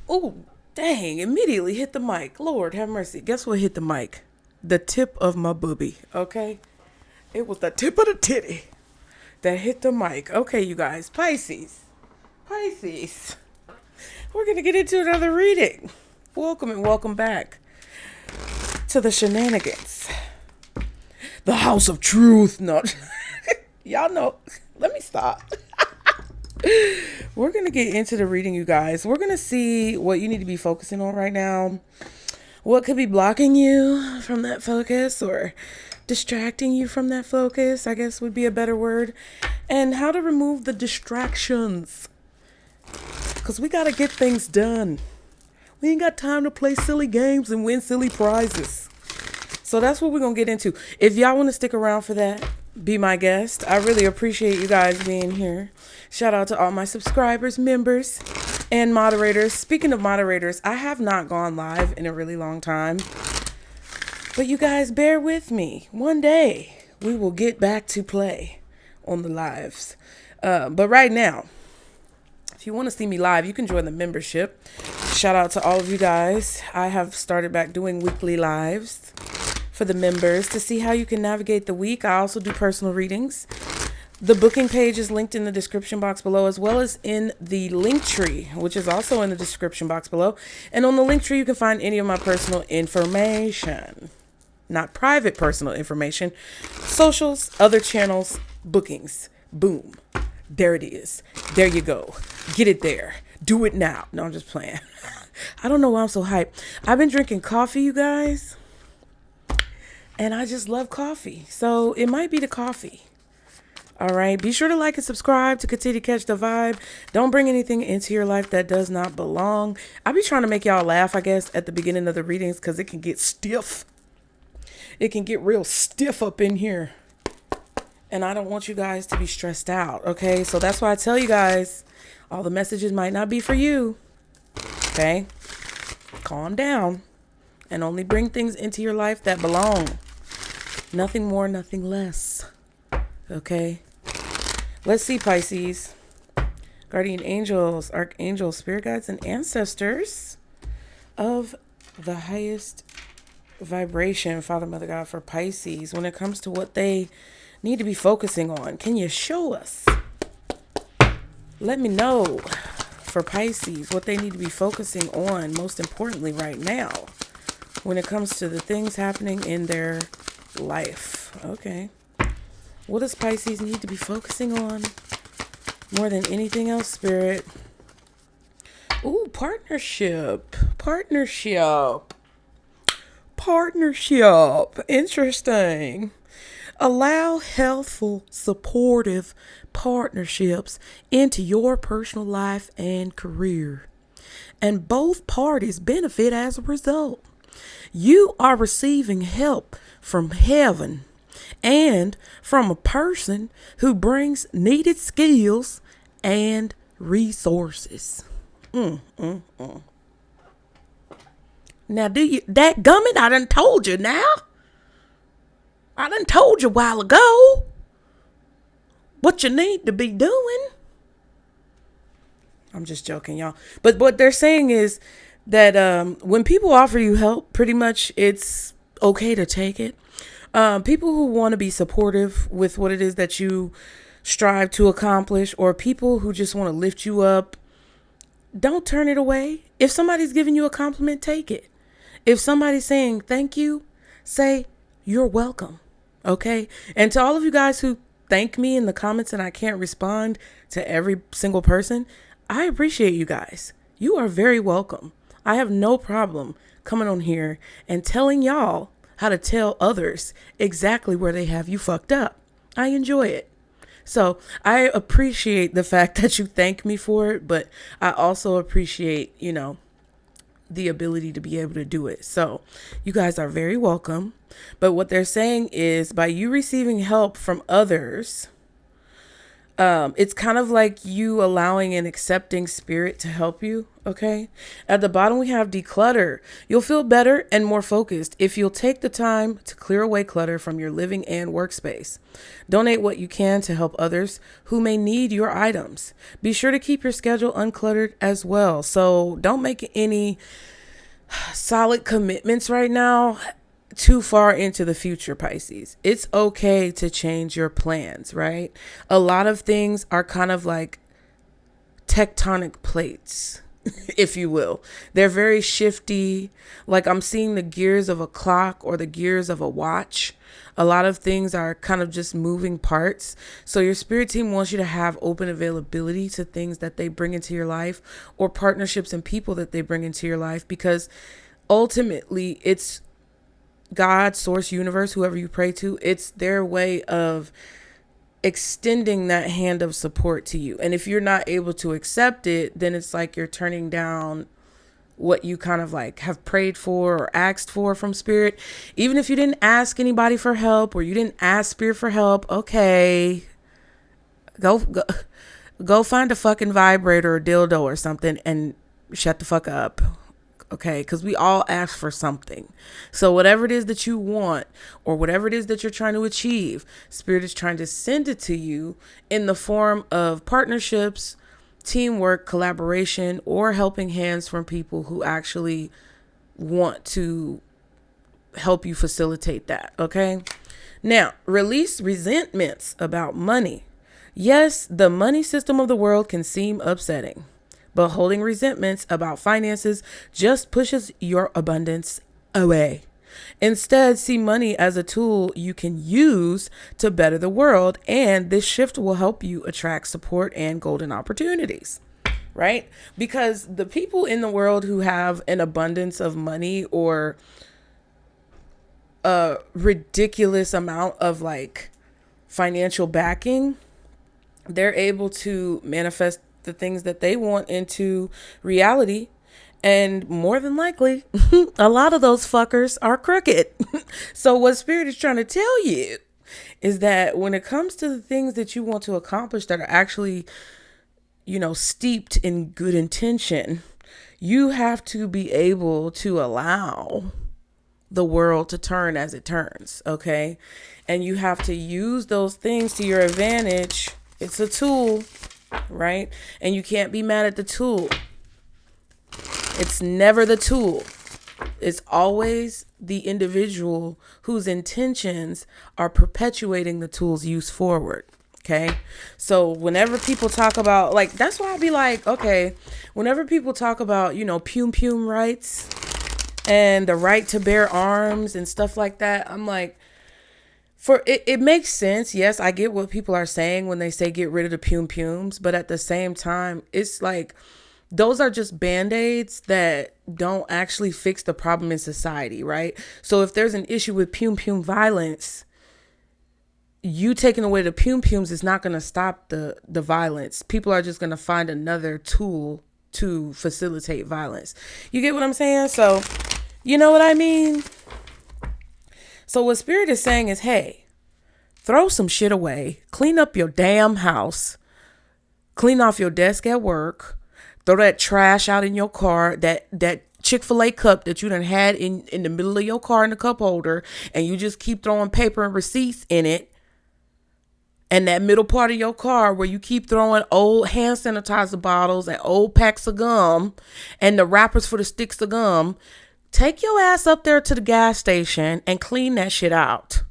Oh, dang, immediately hit the mic. Lord have mercy. Guess what hit the mic? The tip of my booby, okay? It was the tip of the titty that hit the mic. Okay, you guys, Pisces. Pisces. We're going to get into another reading. Welcome and welcome back to the shenanigans. The house of truth. No, y'all know. Let me stop. We're going to get into the reading, you guys. We're going to see what you need to be focusing on right now. What could be blocking you from that focus or distracting you from that focus, I guess would be a better word. And how to remove the distractions. Because we got to get things done. We ain't got time to play silly games and win silly prizes. So that's what we're going to get into. If y'all want to stick around for that, be my guest. I really appreciate you guys being here. Shout out to all my subscribers, members, and moderators. Speaking of moderators, I have not gone live in a really long time. But you guys bear with me. One day we will get back to play on the lives. But right now, if you want to see me live, you can join the membership. Shout out to all of you guys. I have started back doing weekly lives for the members to see how you can navigate the week. I also do personal readings. The booking page is linked in the description box below, as well as in the LINKTREE, which is also in the description box below. And on the LINKTREE, you can find any of my personal information. Not private personal information. Socials, other channels, bookings. Boom. There it is. There you go. Get it there. Do it now. No, I'm just playing. I don't know why I'm so hyped. I've been drinking coffee, you guys. And I just love coffee. So it might be the coffee. All right. Be sure to like and subscribe to continue to catch the vibe. Don't bring anything into your life that does not belong. I'll be trying to make y'all laugh, I guess, at the beginning of the readings because it can get stiff. It can get real stiff up in here. And I don't want you guys to be stressed out. Okay. So that's why I tell you guys, all the messages might not be for you. Okay. Calm down and only bring things into your life that belong. Nothing more, nothing less. Okay. Let's see, Pisces. Guardian angels, archangels, spirit guides, and ancestors of the highest vibration, Father, Mother, God, for Pisces, when it comes to what they need to be focusing on. Can you show us? Let me know, for Pisces, what they need to be focusing on, most importantly right now, when it comes to the things happening in their life. Okay. What does Pisces need to be focusing on more than anything else, Spirit? Ooh, partnership. Partnership. Interesting. Allow healthful, supportive partnerships into your personal life and career. And both parties benefit as a result. You are receiving help from heaven and from a person who brings needed skills and resources. Now, that gummit, I done told you now. I done told you a while ago what you need to be doing. I'm just joking, y'all. But what they're saying is that when people offer you help, pretty much it's okay to take it. People who want to be supportive with what it is that you strive to accomplish, or people who just want to lift you up, don't turn it away. If somebody's giving you a compliment, take it. If somebody's saying thank you, say you're welcome. Okay. And to all of you guys who thank me in the comments and I can't respond to every single person, I appreciate you guys. You are very welcome. I have no problem coming on here and telling y'all how to tell others exactly where they have you fucked up. I enjoy it. So I appreciate the fact that you thank me for it, but I also appreciate, the ability to be able to do it. So you guys are very welcome. But what they're saying is by you receiving help from others, It's kind of like you allowing and accepting spirit to help you. Okay. At the bottom, we have declutter. You'll feel better and more focused if you'll take the time to clear away clutter from your living and workspace. Donate what you can to help others who may need your items. Be sure to keep your schedule uncluttered as well. So don't make any solid commitments right now too far into the future, Pisces. It's okay to change your plans, right? A lot of things are kind of like tectonic plates, if you will. They're very shifty. Like I'm seeing the gears of a clock or the gears of a watch. A lot of things are kind of just moving parts. So your spirit team wants you to have open availability to things that they bring into your life or partnerships and people that they bring into your life, because ultimately it's God, source, universe, whoever you pray to, it's their way of extending that hand of support to you. And if you're not able to accept it, then it's like you're turning down what you kind of like have prayed for or asked for from spirit. Even if you didn't ask anybody for help or you didn't ask spirit for help, okay, go find a fucking vibrator or dildo or something and shut the fuck up. Okay, because we all ask for something. So whatever it is that you want or whatever it is that you're trying to achieve, spirit is trying to send it to you in the form of partnerships, teamwork, collaboration, or helping hands from people who actually want to help you facilitate that. Okay. Now, release resentments about money. Yes, the money system of the world can seem upsetting, but holding resentments about finances just pushes your abundance away. Instead, see money as a tool you can use to better the world, and this shift will help you attract support and golden opportunities, right? Because the people in the world who have an abundance of money or a ridiculous amount of like financial backing, they're able to manifest the things that they want into reality. And more than likely, a lot of those fuckers are crooked. So what spirit is trying to tell you is that when it comes to the things that you want to accomplish that are actually, steeped in good intention, you have to be able to allow the world to turn as it turns. Okay. And you have to use those things to your advantage. It's a tool, right? And you can't be mad at the tool. It's never the tool. It's always the individual whose intentions are perpetuating the tool's use forward. Okay. So whenever people talk about, like, that's why I'll be like, okay, whenever people talk about, pum rights and the right to bear arms and stuff like that, I'm like, it makes sense. Yes, I get what people are saying when they say get rid of the pums, but at the same time, it's like those are just band-aids that don't actually fix the problem in society, right? So if there's an issue with pum violence, you taking away the pums is not going to stop the violence. People are just going to find another tool to facilitate violence. You get what I'm saying? So, you know what I mean? So what spirit is saying is, hey, throw some shit away, clean up your damn house, clean off your desk at work, throw that trash out in your car, that Chick-fil-A cup that you done had in the middle of your car in the cup holder, and you just keep throwing paper and receipts in it. And that middle part of your car where you keep throwing old hand sanitizer bottles and old packs of gum and the wrappers for the sticks of gum. Take your ass up there to the gas station and clean that shit out.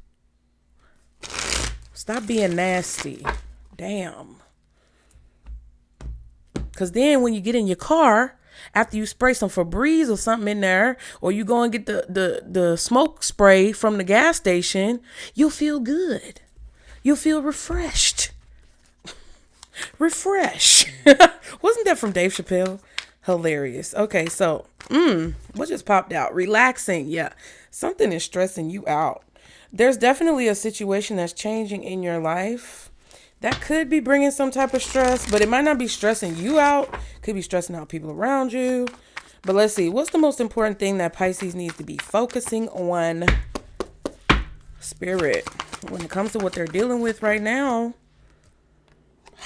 Stop being nasty. Damn. Because then when you get in your car, after you spray some Febreze or something in there, or you go and get the smoke spray from the gas station, you'll feel good. You'll feel refreshed. Refresh. Wasn't that from Dave Chappelle? Hilarious. Okay, so what just popped out? Relaxing. Yeah, something is stressing you out. There's definitely a situation that's changing in your life that could be bringing some type of stress, but it might not be stressing you out. Could be stressing out people around you. But let's see. What's the most important thing that Pisces needs to be focusing on? Spirit. When it comes to what they're dealing with right now.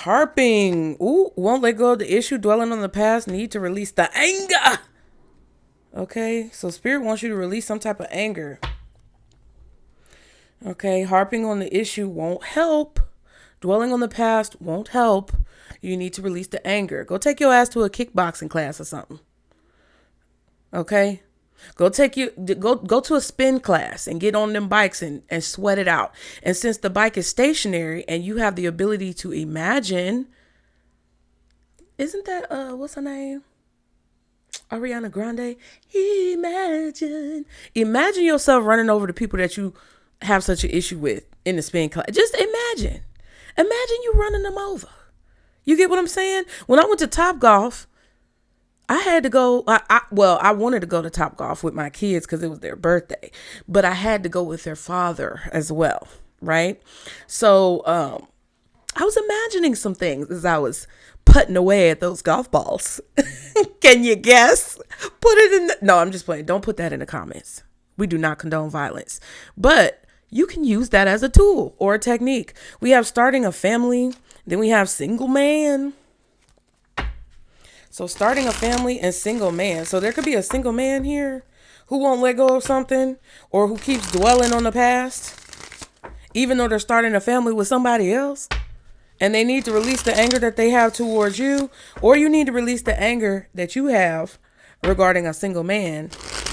Harping. Ooh, won't let go of the issue, dwelling on the past, need to release the anger. Okay, so Spirit wants you to release some type of anger. Okay, harping on the issue won't help. Dwelling on the past won't help. You need to release the anger. Go take your ass to a kickboxing class or something. Okay? Go to a spin class and get on them bikes and sweat it out. And since the bike is stationary and you have the ability to imagine, isn't that what's her name? Ariana Grande. Imagine yourself running over the people that you have such an issue with in the spin class. Just imagine you running them over. You get what I'm saying? When I went to Topgolf, I had to go. I wanted to go to Topgolf with my kids because it was their birthday, but I had to go with their father as well, right? So I was imagining some things as I was putting away at those golf balls. Can you guess? Put it in. No, I'm just playing. Don't put that in the comments. We do not condone violence, but you can use that as a tool or a technique. We have starting a family. Then we have single man. So starting a family and single man. So there could be a single man here who won't let go of something or who keeps dwelling on the past, even though they're starting a family with somebody else. And they need to release the anger that they have towards you, or you need to release the anger that you have regarding a single man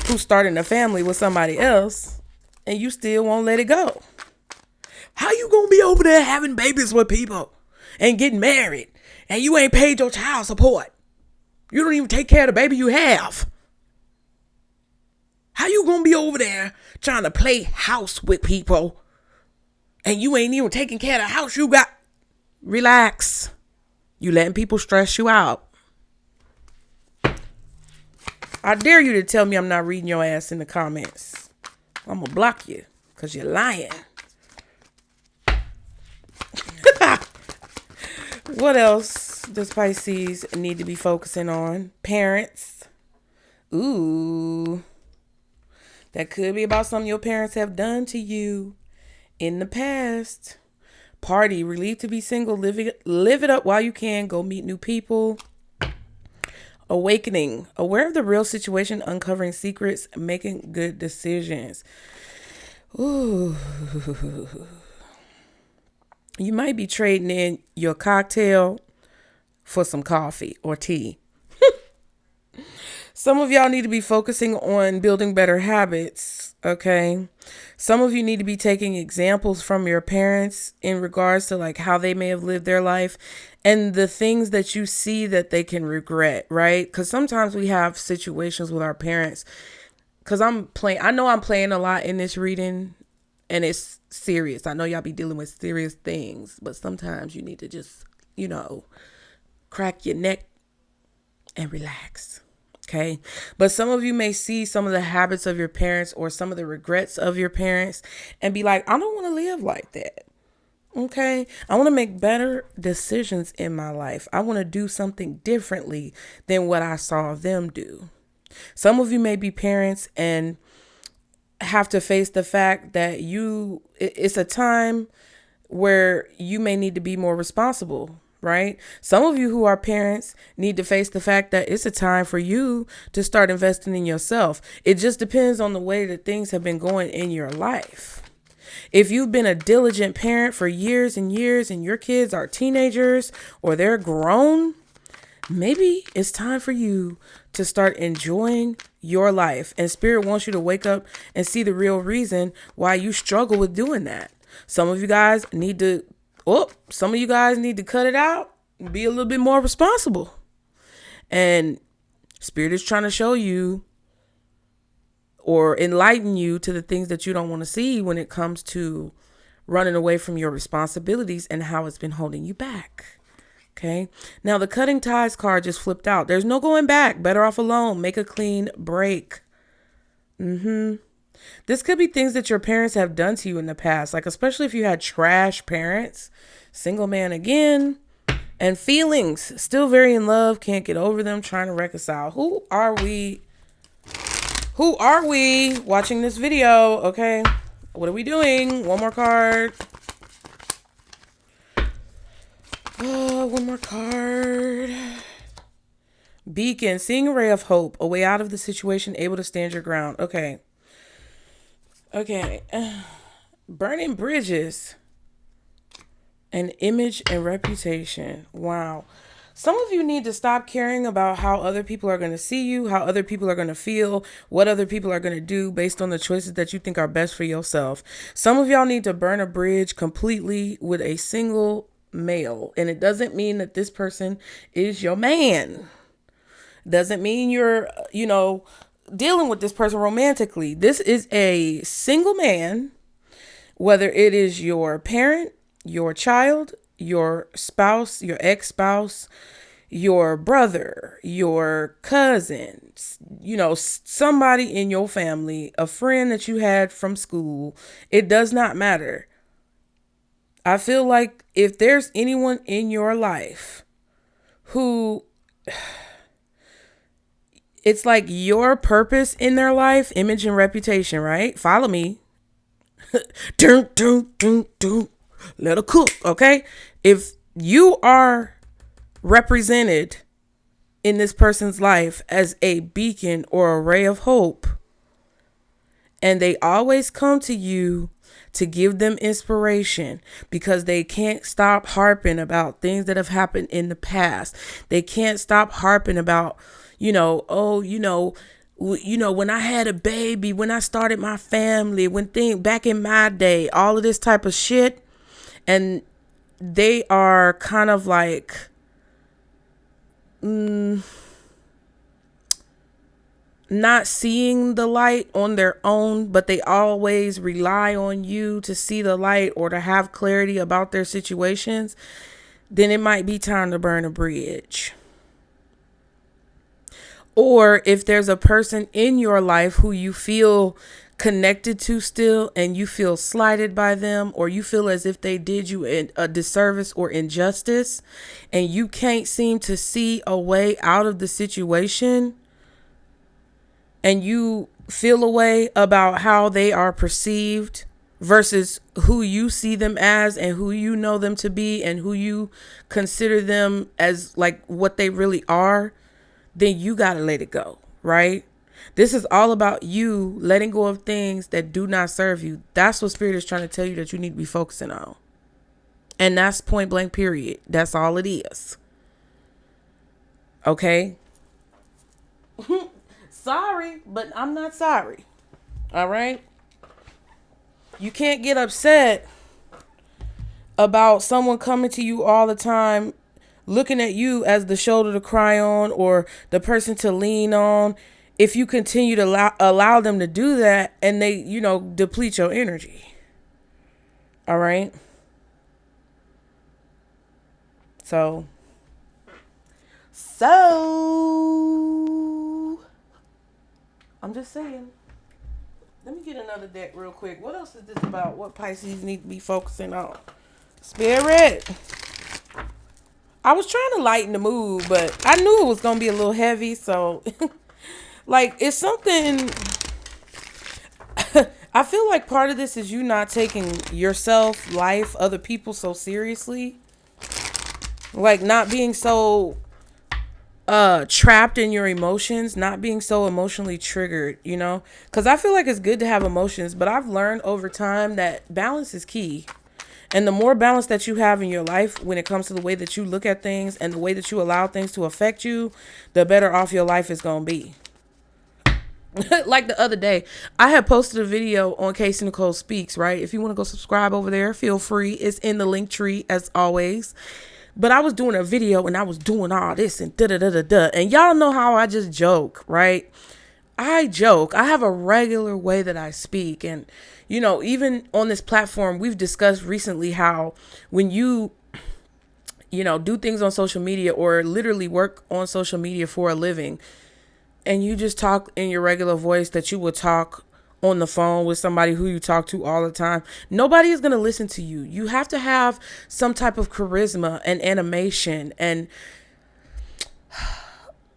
who's starting a family with somebody else and you still won't let it go. How you gonna be over there having babies with people and getting married and you ain't paid your child support? You don't even take care of the baby you have. How you gonna be over there trying to play house with people and you ain't even taking care of the house you got? Relax. You letting people stress you out. I dare you to tell me I'm not reading your ass in the comments. I'm gonna block you because you're lying. What else does Pisces need to be focusing on? Parents. Ooh. That could be about something your parents have done to you in the past. Party. Relieved to be single. Live it up while you can. Go meet new people. Awakening. Aware of the real situation. Uncovering secrets. Making good decisions. Ooh. You might be trading in your cocktail for some coffee or tea. Some of y'all need to be focusing on building better habits, okay? Some of you need to be taking examples from your parents in regards to like how they may have lived their life and the things that you see that they can regret, right? Because sometimes we have situations with our parents. Because I know I'm playing a lot in this reading. And it's serious. I know y'all be dealing with serious things, but sometimes you need to just, crack your neck and relax. Okay. But some of you may see some of the habits of your parents or some of the regrets of your parents and be like, I don't want to live like that. Okay. I want to make better decisions in my life. I want to do something differently than what I saw them do. Some of you may be parents and have to face the fact that it's a time where you may need to be more responsible, right? Some of you who are parents need to face the fact that it's a time for you to start investing in yourself. It just depends on the way that things have been going in your life. If you've been a diligent parent for years and years and your kids are teenagers or they're grown, maybe it's time for you to start enjoying your life. And Spirit wants you to wake up and see the real reason why you struggle with doing that. Some of you guys need to cut it out and be a little bit more responsible. And Spirit is trying to show you or enlighten you to the things that you don't want to see when it comes to running away from your responsibilities and how it's been holding you back. Okay. Now the cutting ties card just flipped out. There's no going back. Better off alone. Make a clean break. This could be things that your parents have done to you in the past. Like, especially if you had trash parents, single man again, and feelings, still very in love. Can't get over them. Trying to reconcile. Who are we watching this video? Okay. What are we doing? One more card. One more card. Beacon, seeing a ray of hope, a way out of the situation, able to stand your ground. Okay. Burning bridges. An image and reputation. Wow. Some of you need to stop caring about how other people are going to see you, how other people are going to feel, what other people are going to do based on the choices that you think are best for yourself. Some of y'all need to burn a bridge completely with a single male. And it doesn't mean that this person is your man. Doesn't mean you're, dealing with this person romantically. This is a single man, whether it is your parent, your child, your spouse, your ex-spouse, your brother, your cousin, somebody in your family, a friend that you had from school. It does not matter. I feel like if there's anyone in your life who, it's like your purpose in their life, image and reputation, right? Follow me. Dun, dun, dun, dun. Let her cook, okay? If you are represented in this person's life as a beacon or a ray of hope, and they always come to you to give them inspiration because they can't stop harping about things that have happened in the past. They can't stop harping about, when I had a baby, when I started my family, back in my day, all of this type of shit. And they are kind of like, not seeing the light on their own, but they always rely on you to see the light or to have clarity about their situations. Then it might be time to burn a bridge. Or if there's a person in your life who you feel connected to still, and you feel slighted by them, or you feel as if they did you a disservice or injustice, and you can't seem to see a way out of the situation, and you feel a way about how they are perceived versus who you see them as and who you know them to be and who you consider them as like what they really are, then you got to let it go, right? This is all about you letting go of things that do not serve you. That's what Spirit is trying to tell you that you need to be focusing on. And that's point blank, period. That's all it is. Okay? Sorry, but I'm not sorry. All right? You can't get upset about someone coming to you all the time, looking at you as the shoulder to cry on or the person to lean on, if you continue to allow them to do that and they, deplete your energy. All right. So I'm just saying. Let me get another deck real quick. What else is this about? What Pisces need to be focusing on? Spirit. I was trying to lighten the mood, but I knew it was going to be a little heavy. So like, it's something. I feel like part of this is you not taking yourself, life, other people so seriously. Like not being so trapped in your emotions, not being so emotionally triggered, because I feel like it's good to have emotions, but I've learned over time that balance is key. And the more balance that you have in your life when it comes to the way that you look at things and the way that you allow things to affect you, the better off your life is going to be. Like the other day, I had posted a video on Casey Nicole Speaks, right? If you want to go subscribe over there, feel free. It's in the LINKTREE as always. But I was doing a video and I was doing all this and da-da-da-da-da. And y'all know how I just joke, right? I joke. I have a regular way that I speak. And, even on this platform, we've discussed recently how when you do things on social media or literally work on social media for a living, and you just talk in your regular voice that you would talk on the phone with somebody who you talk to all the time, nobody is going to listen to you. You have to have some type of charisma and animation and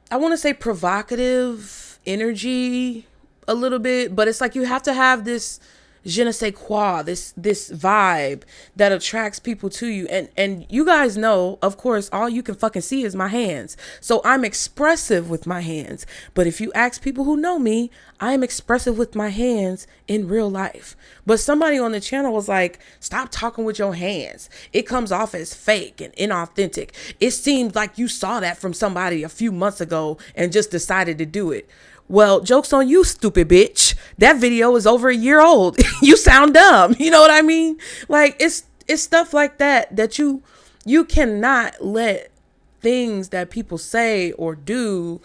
I want to say provocative energy a little bit, but it's like you have to have this je ne sais quoi, this vibe that attracts people to you. And you guys know, of course, all you can fucking see is my hands. So I'm expressive with my hands. But if you ask people who know me, I am expressive with my hands in real life. But somebody on the channel was like, stop talking with your hands. It comes off as fake and inauthentic. It seemed like you saw that from somebody a few months ago and just decided to do it. Well, joke's on you, stupid bitch. That video is over a year old. You sound dumb. You know what I mean? Like, it's stuff like that you cannot let things that people say or do,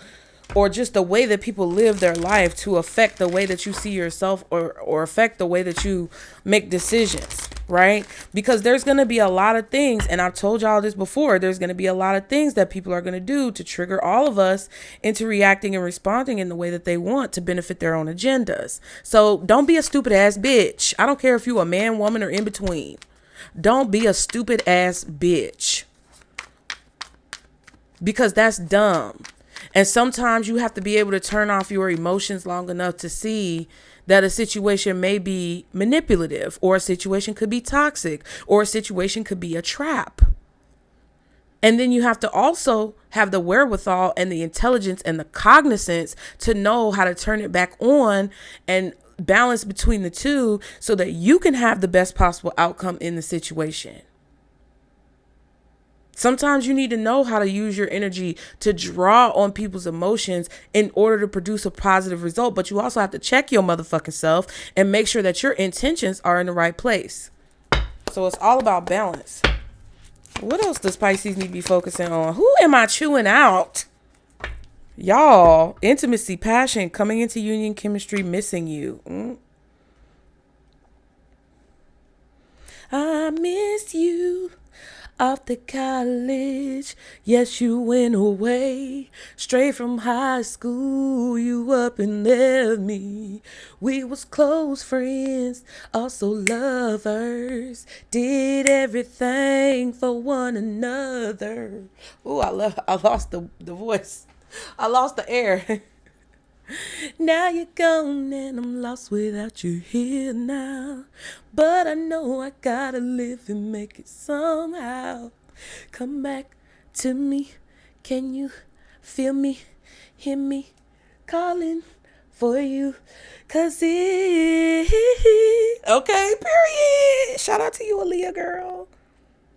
or just the way that people live their life, to affect the way that you see yourself, or affect the way that you make decisions, right? Because there's going to be a lot of things, and I've told y'all this before, there's going to be a lot of things that people are going to do to trigger all of us into reacting and responding in the way that they want to benefit their own agendas. So don't be a stupid ass bitch. I don't care if you a man, woman, or in between. Don't be a stupid ass bitch, because that's dumb. And sometimes you have to be able to turn off your emotions long enough to see that a situation may be manipulative, or a situation could be toxic, or a situation could be a trap. And then you have to also have the wherewithal and the intelligence and the cognizance to know how to turn it back on and balance between the two, so that you can have the best possible outcome in the situation. Sometimes you need to know how to use your energy to draw on people's emotions in order to produce a positive result. But you also have to check your motherfucking self and make sure that your intentions are in the right place. So it's all about balance. What else does Pisces need to be focusing on? Who am I chewing out? Y'all, intimacy, passion, coming into union, chemistry, missing you. I miss you. Off to college, yes, you went away. Straight from high school, you up and left me. We was close friends, also lovers. Did everything for one another. Ooh, I lost the voice. I lost the air. Now you're gone and I'm lost without you here now. But I know I gotta live and make it somehow. Come back to me. Can you feel me? Hear me calling for you? Cause okay, period. Shout out to you, Aaliyah girl.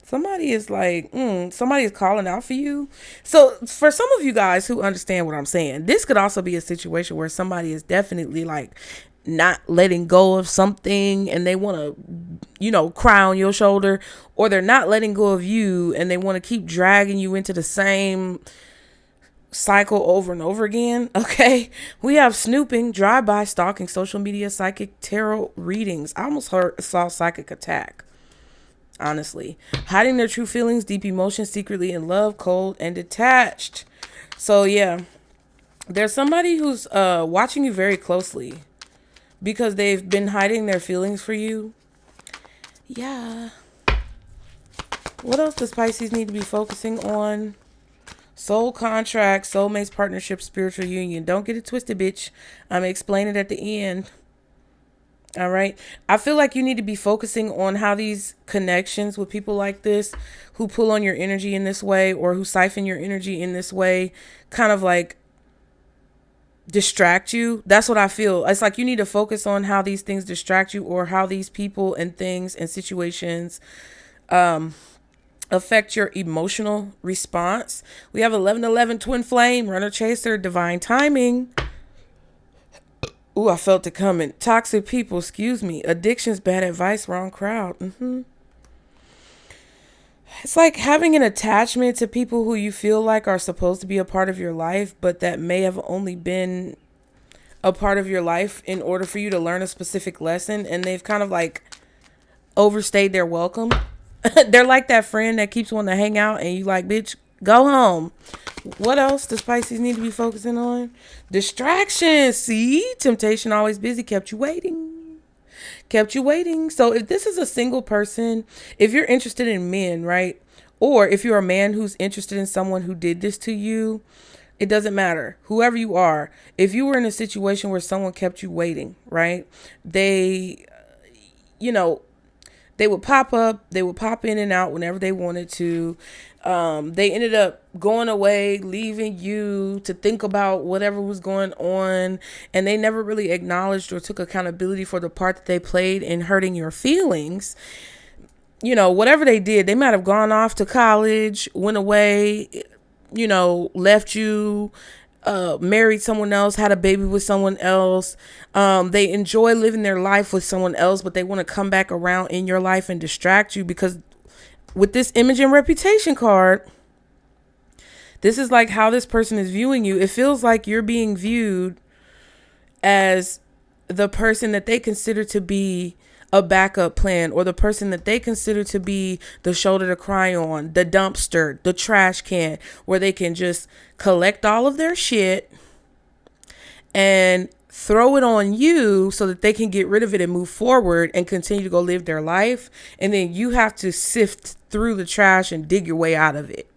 Somebody is like, somebody is calling out for you. So for some of you guys who understand what I'm saying, this could also be a situation where somebody is definitely like not letting go of something and they want to, cry on your shoulder, or they're not letting go of you and they want to keep dragging you into the same cycle over and over again. Okay. We have snooping, drive-by, stalking, social media, psychic, tarot readings. I almost saw psychic attack. Honestly, hiding their true feelings, deep emotions, secretly in love, cold and detached. So yeah, there's somebody who's watching you very closely because they've been hiding their feelings for you. Yeah. What else does Pisces need to be focusing on? Soul contract, soulmates, partnership, spiritual union. Don't get it twisted, bitch. I'm explaining it at the end. All right. I feel like you need to be focusing on how these connections with people like this, who pull on your energy in this way, or who siphon your energy in this way, kind of like distract you. That's what I feel. It's like you need to focus on how these things distract you, or how these people and things and situations affect your emotional response. We have 1111 twin flame, runner chaser, divine timing. Ooh, I felt it coming. Toxic people, addictions, bad advice, wrong crowd. It's like having an attachment to people who you feel like are supposed to be a part of your life, but that may have only been a part of your life in order for you to learn a specific lesson, and they've kind of like overstayed their welcome. They're like that friend that keeps wanting to hang out and you like, bitch, go home. What else does Pisces need to be focusing on? Distractions. See, temptation, always busy, kept you waiting. So if this is a single person, if you're interested in men, right? Or if you're a man who's interested in someone who did this to you, it doesn't matter. Whoever you are, if you were in a situation where someone kept you waiting, right? you know, they would pop up, they would pop in and out whenever they wanted to. They ended up going away, leaving you to think about whatever was going on. And they never really acknowledged or took accountability for the part that they played in hurting your feelings. You know, whatever they did, they might have gone off to college, went away, you know, left you, married someone else, had a baby with someone else. They enjoy living their life with someone else, but they want to come back around in your life and distract you, because with this image and reputation card, this is like how this person is viewing you. It feels like you're being viewed as the person that they consider to be a backup plan, or the person that they consider to be the shoulder to cry on, the dumpster, the trash can, where they can just collect all of their shit and throw it on you so that they can get rid of it and move forward and continue to go live their life. And then you have to sift through the trash and dig your way out of it.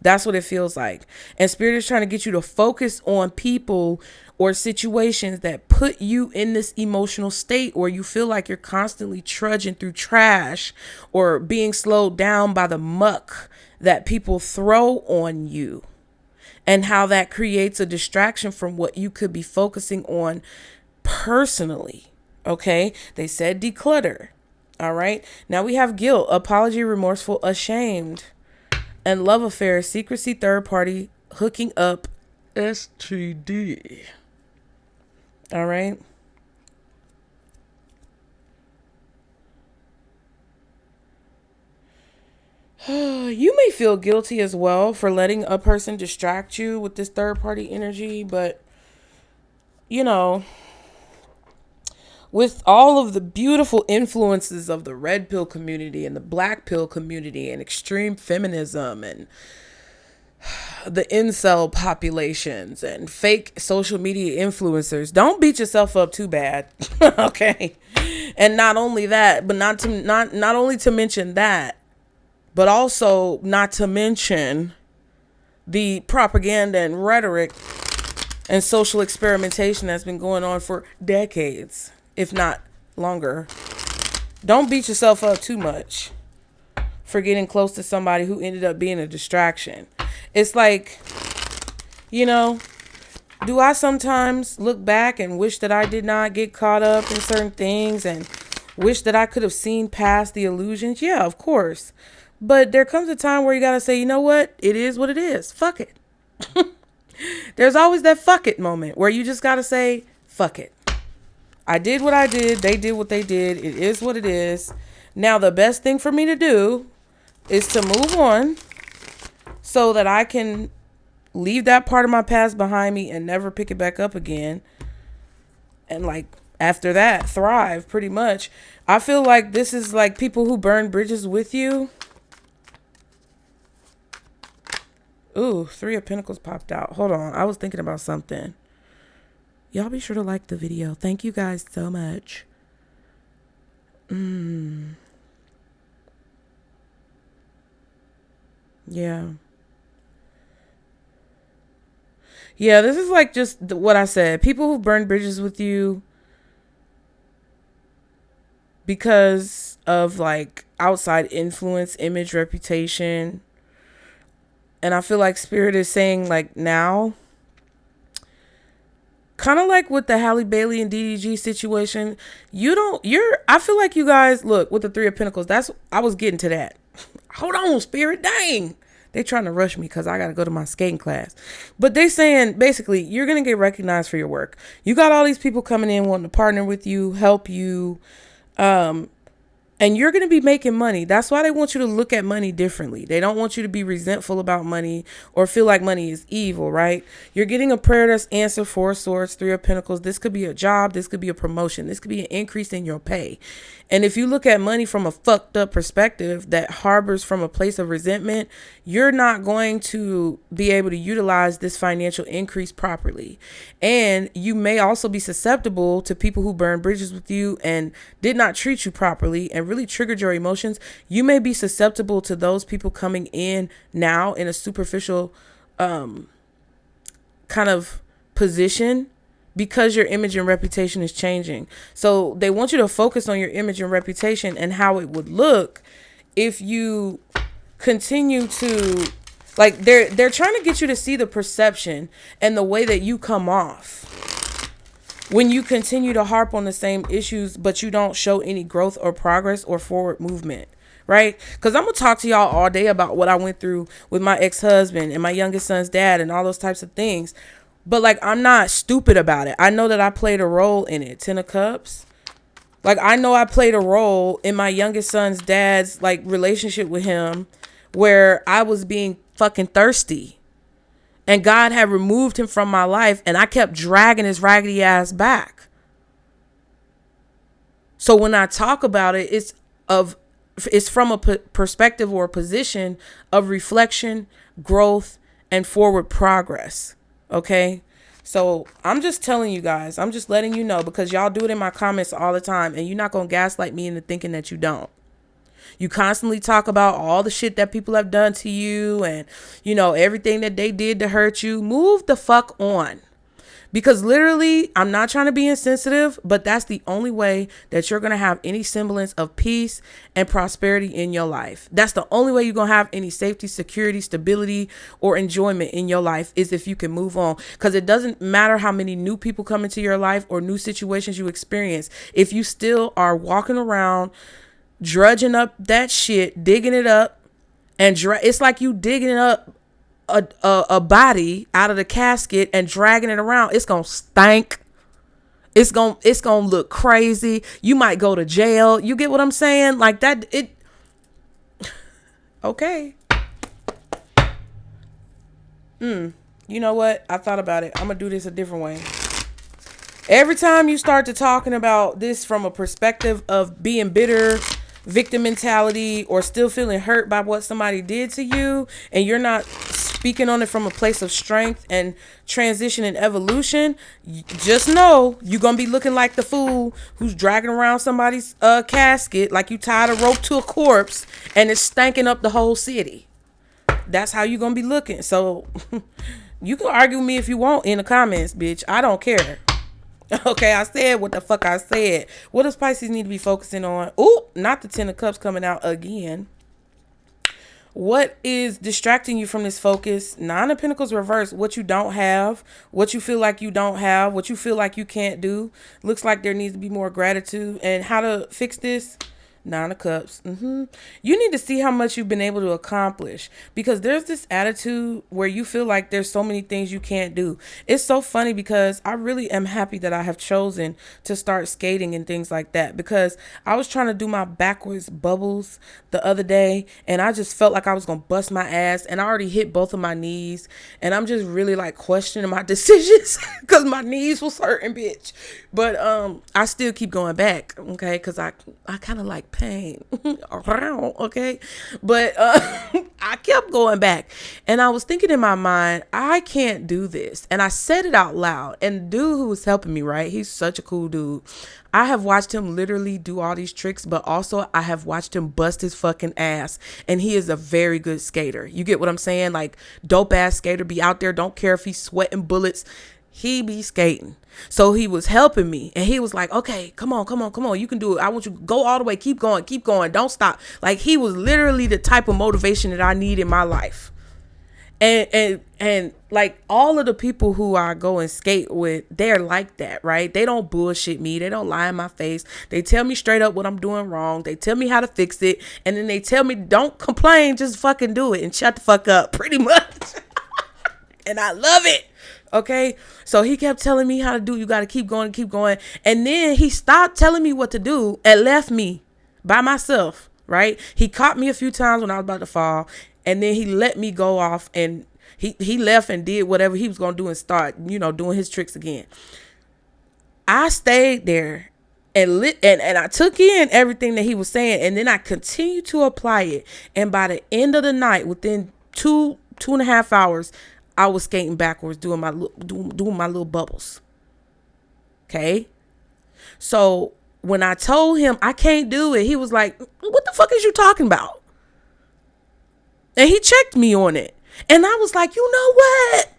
That's what it feels like. And Spirit is trying to get you to focus on people or situations that put you in this emotional state where you feel like you're constantly trudging through trash or being slowed down by the muck that people throw on you, and how that creates a distraction from what you could be focusing on personally. Okay. They said declutter. All right. Now we have guilt, apology, remorseful, ashamed, and love affair, secrecy, third party, hooking up, STD. All right. You may feel guilty as well for letting a person distract you with this third party energy, but you know, with all of the beautiful influences of the red pill community and the black pill community and extreme feminism and the incel populations and fake social media influencers, don't beat yourself up too bad. Okay. And not only that, but not only to mention that, but also not to mention the propaganda and rhetoric and social experimentation that's been going on for decades, if not longer. Don't beat yourself up too much for getting close to somebody who ended up being a distraction. It's like, you know, do I sometimes look back and wish that I did not get caught up in certain things and wish that I could have seen past the illusions? Yeah, of course. But there comes a time where you got to say, you know what? It is what it is. Fuck it. There's always that fuck it moment where you just got to say, fuck it. I did what I did. They did what they did. It is what it is. Now, the best thing for me to do is to move on so that I can leave that part of my past behind me and never pick it back up again. And like after that, thrive pretty much. I feel like this is like people who burn bridges with you. Ooh, 3 of Pentacles popped out. Hold on. I was thinking about something. Y'all be sure to like the video. Thank you guys so much. Yeah. Yeah, this is like just what I said. People who burn bridges with you because of like outside influence, image, reputation. And I feel like Spirit is saying like now, kind of like with the Halle Bailey and DDG situation, I feel like you guys, look, with the 3 of Pentacles, I was getting to that. Hold on, Spirit, dang. They trying to rush me because I got to go to my skating class. But they saying basically you're going to get recognized for your work. You got all these people coming in wanting to partner with you, help you, and you're going to be making money. That's why they want you to look at money differently. They don't want you to be resentful about money or feel like money is evil, right? You're getting a prayer that's answered, 4 of Swords, 3 of Pentacles. This could be a job. This could be a promotion. This could be an increase in your pay. And if you look at money from a fucked up perspective that harbors from a place of resentment, you're not going to be able to utilize this financial increase properly. And you may also be susceptible to people who burn bridges with you and did not treat you properly and really triggered your emotions. You may be susceptible to those people coming in now in a superficial kind of position because your image and reputation is changing. So they want you to focus on your image and reputation and how it would look if you continue to, like, they're trying to get you to see the perception and the way that you come off when you continue to harp on the same issues, but you don't show any growth or progress or forward movement, right? Because I'm going to talk to y'all all day about what I went through with my ex-husband and my youngest son's dad and all those types of things. But, like, I'm not stupid about it. I know that I played a role in it. 10 of Cups. Like, I know I played a role in my youngest son's dad's, like, relationship with him where I was being fucking thirsty. And God had removed him from my life, and I kept dragging his raggedy ass back. So when I talk about it, it's from a perspective or a position of reflection, growth, and forward progress. Okay? So I'm just telling you guys, I'm just letting you know, because y'all do it in my comments all the time, and you're not going to gaslight me into thinking that you don't. You constantly talk about all the shit that people have done to you and, you know, everything that they did to hurt you. Move the fuck on. Because literally, I'm not trying to be insensitive, but that's the only way that you're going to have any semblance of peace and prosperity in your life. That's the only way you're going to have any safety, security, stability, or enjoyment in your life, is if you can move on. Because it doesn't matter how many new people come into your life or new situations you experience. If you still are walking around drudging up that shit, digging it up, and it's like you digging up a body out of the casket and dragging it around. It's gonna stink. It's gonna look crazy. You might go to jail. You get what I'm saying? Like that. Okay. You know what? I thought about it. I'm gonna do this a different way. Every time you start to talking about this from a perspective of being bitter, victim mentality, or still feeling hurt by what somebody did to you, and you're not speaking on it from a place of strength and transition and evolution, just know you're gonna be looking like the fool who's dragging around somebody's casket like you tied a rope to a corpse and it's stanking up the whole city. That's how you're gonna be looking. So you can argue with me if you want in the comments, bitch. I don't care. Okay, I said what the fuck I said. What does Pisces need to be focusing on? Ooh, not the 10 of Cups coming out again. What is distracting you from this focus? 9 of Pentacles reverse. What you don't have, what you feel like you don't have, what you feel like you can't do. Looks like there needs to be more gratitude. And how to fix this? 9 of Cups. You need to see how much you've been able to accomplish, because there's this attitude where you feel like there's so many things you can't do. It's so funny because I really am happy that I have chosen to start skating and things like that, because I was trying to do my backwards bubbles the other day and I just felt like I was going to bust my ass, and I already hit both of my knees, and I'm just really like questioning my decisions because my knees was hurting, bitch. But I still keep going back, okay, because I kind of like pain around, okay, but I kept going back, and I was thinking in my mind, I can't do this, and I said it out loud. And the dude who was helping me, right, he's such a cool dude. I have watched him literally do all these tricks, but also I have watched him bust his fucking ass, and he is a very good skater. You get what I'm saying? Like, dope ass skater, be out there, don't care if he's sweating bullets, he be skating. So he was helping me, and he was like, okay, come on, you can do it. I want you to go all the way, keep going, don't stop. Like, he was literally the type of motivation that I need in my life. And like, all of the people who I go and skate with, they're like that, right? They don't bullshit me. They don't lie in my face. They tell me straight up what I'm doing wrong. They tell me how to fix it. And then they tell me, don't complain, just fucking do it and shut the fuck up, pretty much. And I love it. Okay, so he kept telling me how to do. You got to keep going. And then he stopped telling me what to do and left me by myself, right? He caught me a few times when I was about to fall, and then he let me go off, and he left and did whatever he was going to do and start, doing his tricks again. I stayed there and I took in everything that he was saying, and then I continued to apply it. And by the end of the night, within two and a half hours, I was skating backwards, doing my little bubbles. Okay. So when I told him I can't do it, he was like, what the fuck is you talking about? And he checked me on it. And I was like, you know what?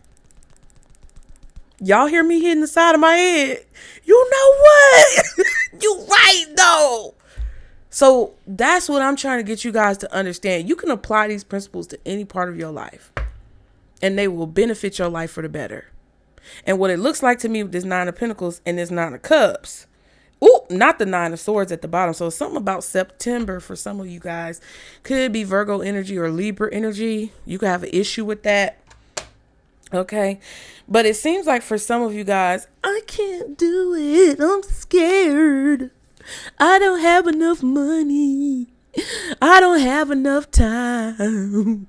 Y'all hear me hitting the side of my head? You know what? You right, though. So that's what I'm trying to get you guys to understand. You can apply these principles to any part of your life, and they will benefit your life for the better. And what it looks like to me with this 9 of Pentacles and this 9 of Cups. Ooh, not the 9 of Swords at the bottom. So something about September for some of you guys. Could be Virgo energy or Libra energy. You could have an issue with that. Okay. But it seems like for some of you guys, I can't do it. I'm scared. I don't have enough money. I don't have enough time.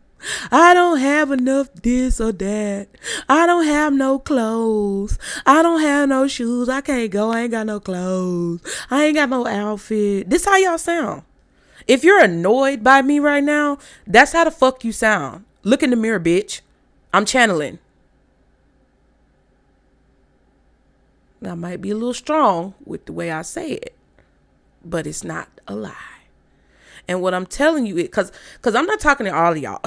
I don't have enough this or that. I don't have no clothes. I don't have no shoes. I can't go. I ain't got no clothes. I ain't got no outfit. This how y'all sound. If you're annoyed by me right now, that's how the fuck you sound. Look in the mirror, bitch. I'm channeling. I might be a little strong with the way I say it, but it's not a lie. And what I'm telling you is because I'm not talking to all of y'all.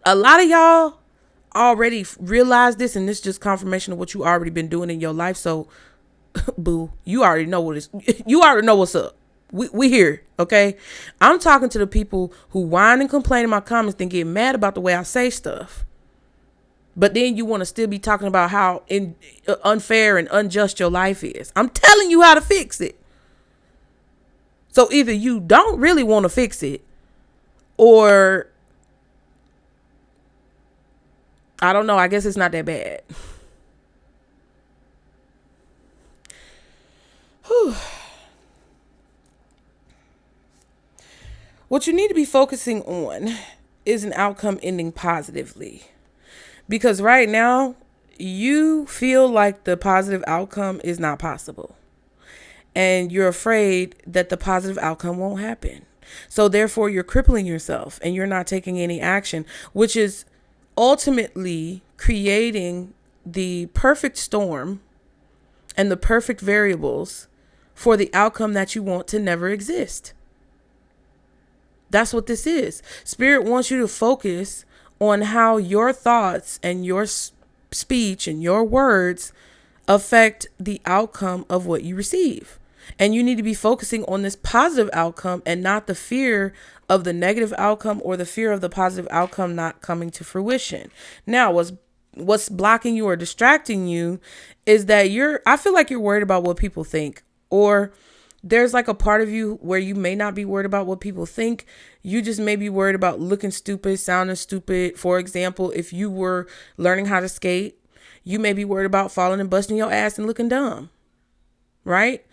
A lot of y'all already realize this, and this is just confirmation of what you already been doing in your life. So, boo, you already know you already know what's up. We here, okay? I'm talking to the people who whine and complain in my comments and get mad about the way I say stuff. But then you want to still be talking about how unfair and unjust your life is. I'm telling you how to fix it. So either you don't really want to fix it, or I don't know. I guess it's not that bad. Whew. What you need to be focusing on is an outcome ending positively. Because right now, you feel like the positive outcome is not possible. And you're afraid that the positive outcome won't happen. So therefore, you're crippling yourself and you're not taking any action, which is ultimately creating the perfect storm and the perfect variables for the outcome that you want to never exist. That's what this is. Spirit wants you to focus on how your thoughts and your speech and your words affect the outcome of what you receive. And you need to be focusing on this positive outcome and not the fear of the negative outcome or the fear of the positive outcome not coming to fruition. Now, what's blocking you or distracting you is that I feel like you're worried about what people think, or there's like a part of you where you may not be worried about what people think. You just may be worried about looking stupid, sounding stupid. For example, if you were learning how to skate, you may be worried about falling and busting your ass and looking dumb, right?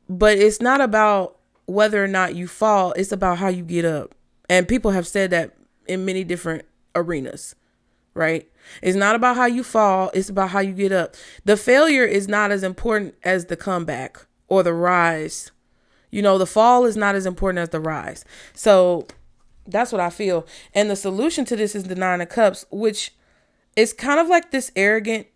But it's not about whether or not you fall. It's about how you get up. And people have said that in many different arenas, right? It's not about how you fall. It's about how you get up. The failure is not as important as the comeback or the rise. You know, the fall is not as important as the rise. So that's what I feel. And the solution to this is the 9 of Cups, which is kind of like this arrogant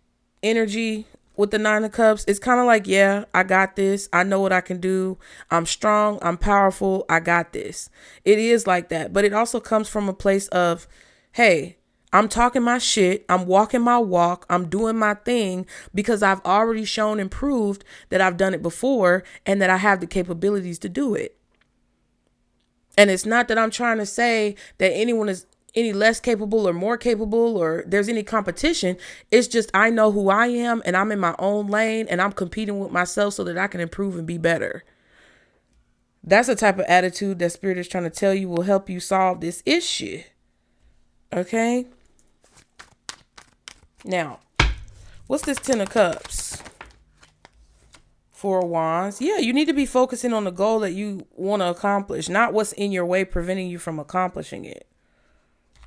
energy with the 9 of Cups. It's kind of like, yeah, I got this. I know what I can do. I'm strong. I'm powerful. I got this. It is like that. But it also comes from a place of, hey, I'm talking my shit. I'm walking my walk. I'm doing my thing because I've already shown and proved that I've done it before and that I have the capabilities to do it. And it's not that I'm trying to say that anyone is any less capable or more capable or there's any competition. It's just I know who I am and I'm in my own lane and I'm competing with myself so that I can improve and be better. That's the type of attitude that Spirit is trying to tell you will help you solve this issue. Okay? Now, what's this 10 of Cups? 4 of Wands. Yeah, you need to be focusing on the goal that you want to accomplish, not what's in your way preventing you from accomplishing it.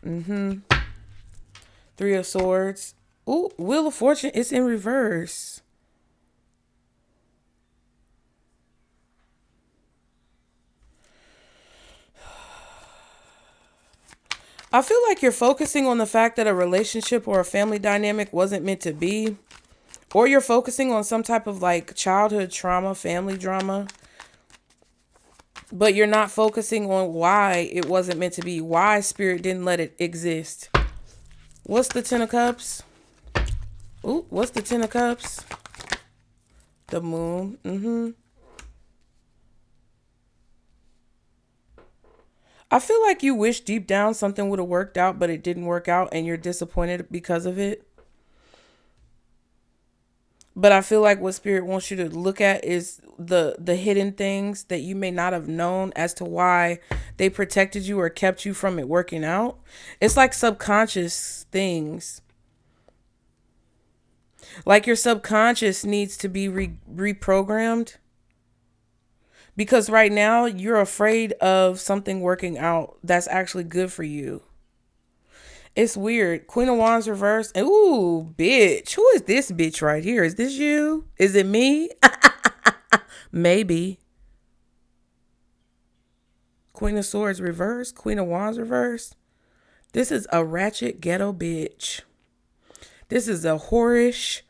3 of Swords. Ooh, Wheel of Fortune is in reverse. I feel like you're focusing on the fact that a relationship or a family dynamic wasn't meant to be, or you're focusing on some type of like childhood trauma, family drama, but you're not focusing on why it wasn't meant to be, why Spirit didn't let it exist. What's the 10 of Cups? Ooh, what's the Ten of Cups? The Moon. I feel like you wish deep down something would have worked out, but it didn't work out and you're disappointed because of it. But I feel like what Spirit wants you to look at is the hidden things that you may not have known as to why they protected you or kept you from it working out. It's like subconscious things. Like your subconscious needs to be reprogrammed. Because right now you're afraid of something working out that's actually good for you. It's weird. Queen of Wands reversed. Ooh, bitch. Who is this bitch right here? Is this you? Is it me? Maybe. Queen of Swords reversed. Queen of Wands reversed. This is a ratchet ghetto bitch. This is a whorish,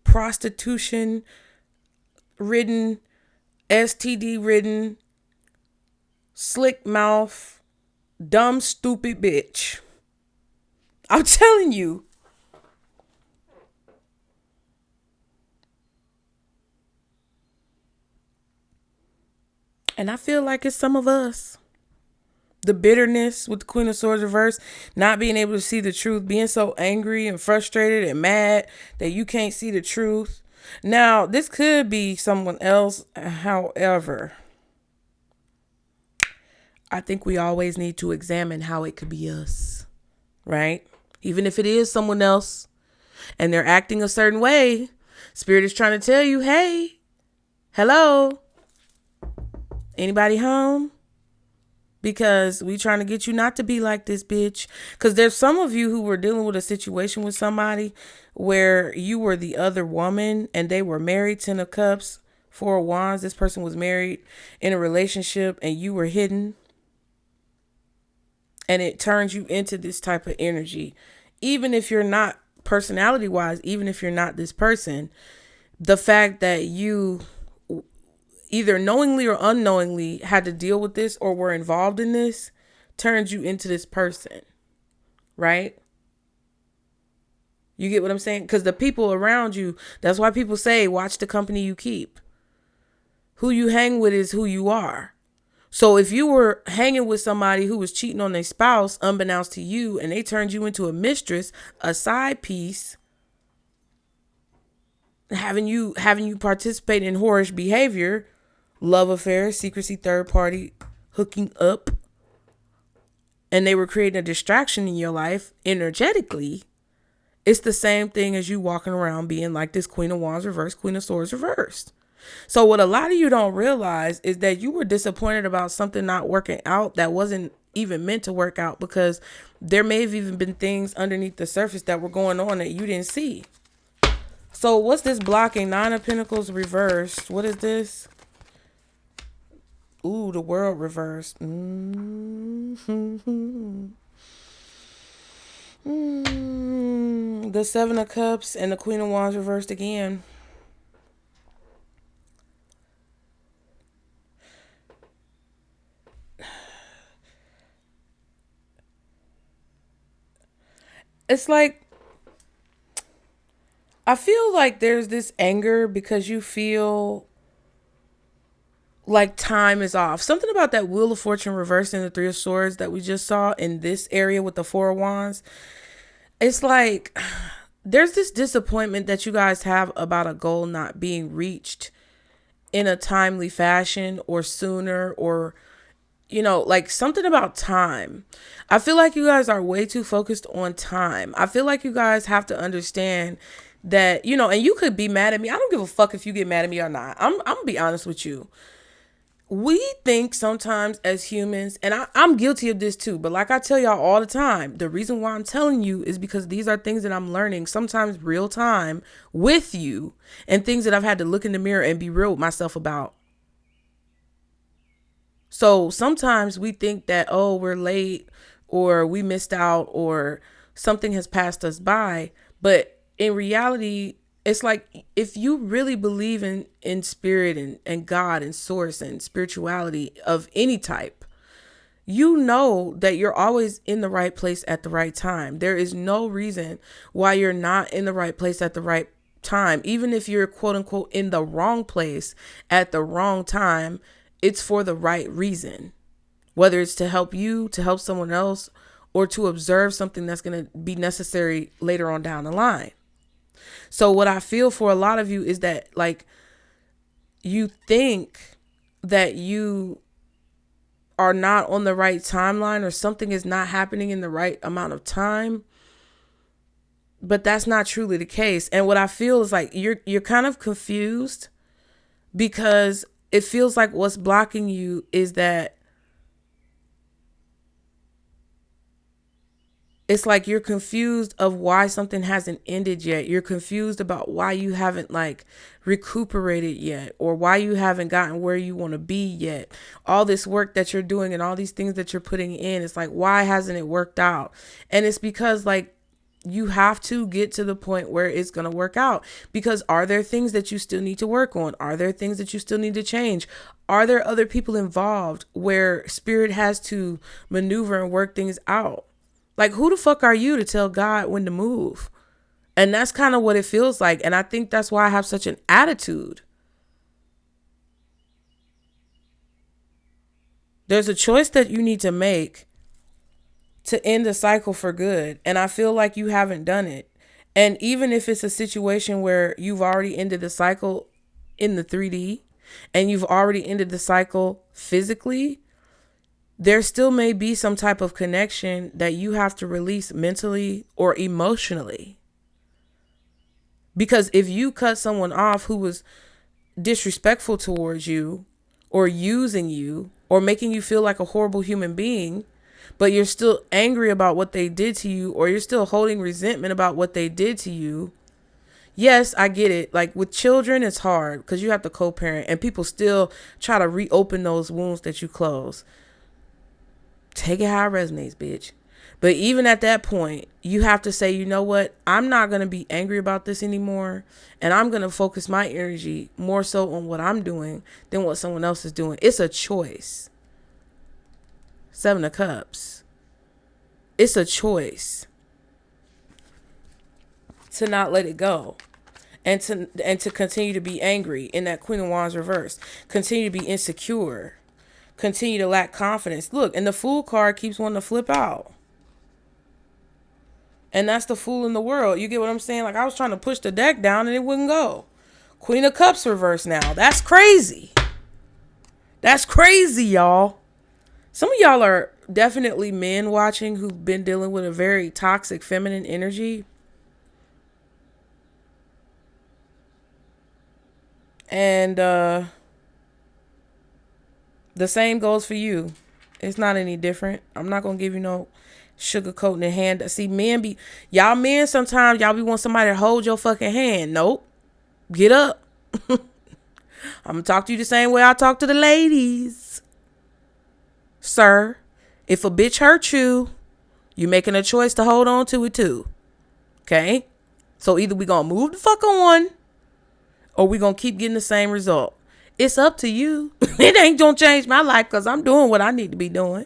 prostitution ridden, STD ridden, slick mouth, dumb, stupid bitch. I'm telling you. And I feel like it's some of us. The bitterness with the Queen of Swords reversed, not being able to see the truth, being so angry and frustrated and mad that you can't see the truth. Now, this could be someone else. However, I think we always need to examine how it could be us, right? Even if it is someone else and they're acting a certain way, Spirit is trying to tell you, hey, hello, anybody home? Because we trying to get you not to be like this bitch. Because there's some of you who were dealing with a situation with somebody where you were the other woman and they were married. 10 of Cups, 4 of Wands. This person was married in a relationship and you were hidden. And it turns you into this type of energy. Even if you're not personality wise, even if you're not this person, the fact that you either knowingly or unknowingly had to deal with this or were involved in this turns you into this person, right? You get what I'm saying? Because the people around you, that's why people say, watch the company you keep. Who you hang with is who you are. So if you were hanging with somebody who was cheating on their spouse, unbeknownst to you, and they turned you into a mistress, a side piece, having you participate in whorish behavior, love affairs, secrecy, third party, hooking up, and they were creating a distraction in your life energetically, it's the same thing as you walking around being like this Queen of Wands reversed, Queen of Swords reversed. So what a lot of you don't realize is that you were disappointed about something not working out that wasn't even meant to work out, because there may have even been things underneath the surface that were going on that you didn't see. So what's this blocking? 9 of Pentacles reversed. What is this? Ooh, the World reversed. The 7 of Cups and the Queen of Wands reversed again. It's like, I feel like there's this anger because you feel like time is off. Something about that Wheel of Fortune reversed in the 3 of Swords that we just saw in this area with the 4 of Wands. It's like there's this disappointment that you guys have about a goal not being reached in a timely fashion or sooner, or, you know, like something about time. I feel like you guys are way too focused on time. I feel like you guys have to understand that, you know, and you could be mad at me. I don't give a fuck if you get mad at me or not. I'm gonna be honest with you. We think sometimes as humans, and I'm guilty of this too, but like I tell y'all all the time, the reason why I'm telling you is because these are things that I'm learning sometimes real time with you, and things that I've had to look in the mirror and be real with myself about. So sometimes we think that, oh, we're late or we missed out or something has passed us by. But in reality, it's like if you really believe in spirit and God and source and spirituality of any type, you know that you're always in the right place at the right time. There is no reason why you're not in the right place at the right time. Even if you're quote unquote in the wrong place at the wrong time, it's for the right reason. Whether it's to help you, to help someone else, or to observe something that's going to be necessary later on down the line. So what I feel for a lot of you is that, like, you think that you are not on the right timeline, or something is not happening in the right amount of time, but that's not truly the case. And what I feel is like you're kind of confused, because it feels like what's blocking you is that it's like you're confused of why something hasn't ended yet. You're confused about why you haven't like recuperated yet, or why you haven't gotten where you want to be yet. All this work that you're doing and all these things that you're putting in, it's like, why hasn't it worked out? And it's because like you have to get to the point where it's going to work out. Because are there things that you still need to work on? Are there things that you still need to change? Are there other people involved where spirit has to maneuver and work things out? Like, who the fuck are you to tell God when to move? And that's kind of what it feels like. And I think that's why I have such an attitude. There's a choice that you need to make to end the cycle for good. And I feel like you haven't done it. And even if it's a situation where you've already ended the cycle in the 3D, and you've already ended the cycle physically, there still may be some type of connection that you have to release mentally or emotionally. Because if you cut someone off who was disrespectful towards you, or using you, or making you feel like a horrible human being, but you're still angry about what they did to you, or you're still holding resentment about what they did to you. Yes, I get it. Like with children, it's hard because you have to co-parent, and people still try to reopen those wounds that you close. Take it how it resonates, bitch. But even at that point, you have to say, you know what? I'm not going to be angry about this anymore. And I'm going to focus my energy more so on what I'm doing than what someone else is doing. It's a choice. 7 of Cups. It's a choice to not let it go. And to continue to be angry in that Queen of Wands reverse. Continue to be insecure. Continue to lack confidence. Look, and the Fool card keeps wanting to flip out. And that's the fool in the world. You get what I'm saying? Like, I was trying to push the deck down and it wouldn't go. Queen of Cups reverse now. That's crazy. That's crazy, y'all. Some of y'all are definitely men watching who've been dealing with a very toxic feminine energy. And the same goes for you. It's not any different. I'm not going to give you no sugarcoating the hand. See, y'all men sometimes, y'all be want somebody to hold your fucking hand. Nope. Get up. I'm going to talk to you the same way I talk to the ladies. Sir, if a bitch hurt you, you're making a choice to hold on to it too. Okay? So either we going to move the fuck on, or we going to keep getting the same result. It's up to you. It ain't gonna change my life because I'm doing what I need to be doing.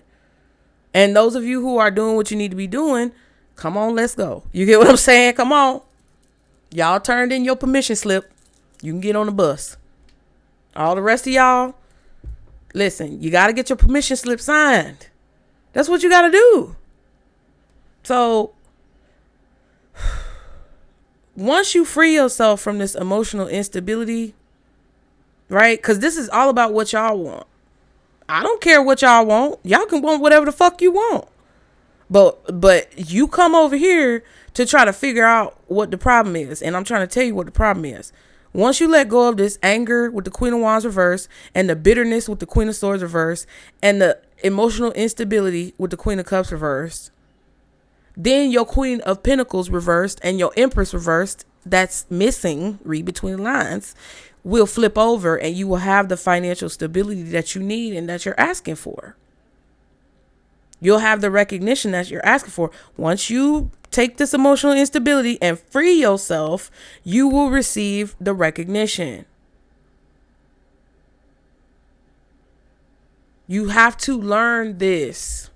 And those of you who are doing what you need to be doing, come on, let's go. You get what I'm saying? Come on. Y'all turned in your permission slip. You can get on the bus. All the rest of y'all, listen, you got to get your permission slip signed. That's what you got to do. So once you free yourself from this emotional instability, right? Because this is all about what y'all want. I don't care what y'all want. Y'all can want whatever the fuck you want. But you come over here to try to figure out what the problem is. And I'm trying to tell you what the problem is. Once you let go of this anger with the Queen of Wands reverse, and the bitterness with the Queen of Swords reverse, and the emotional instability with the Queen of Cups reversed, then your Queen of Pentacles reversed and your Empress reversed, that's missing, read between the lines, will flip over, and you will have the financial stability that you need and that you're asking for. You'll have the recognition that you're asking for. Once you take this emotional instability and free yourself, you will receive the recognition. You have to learn this.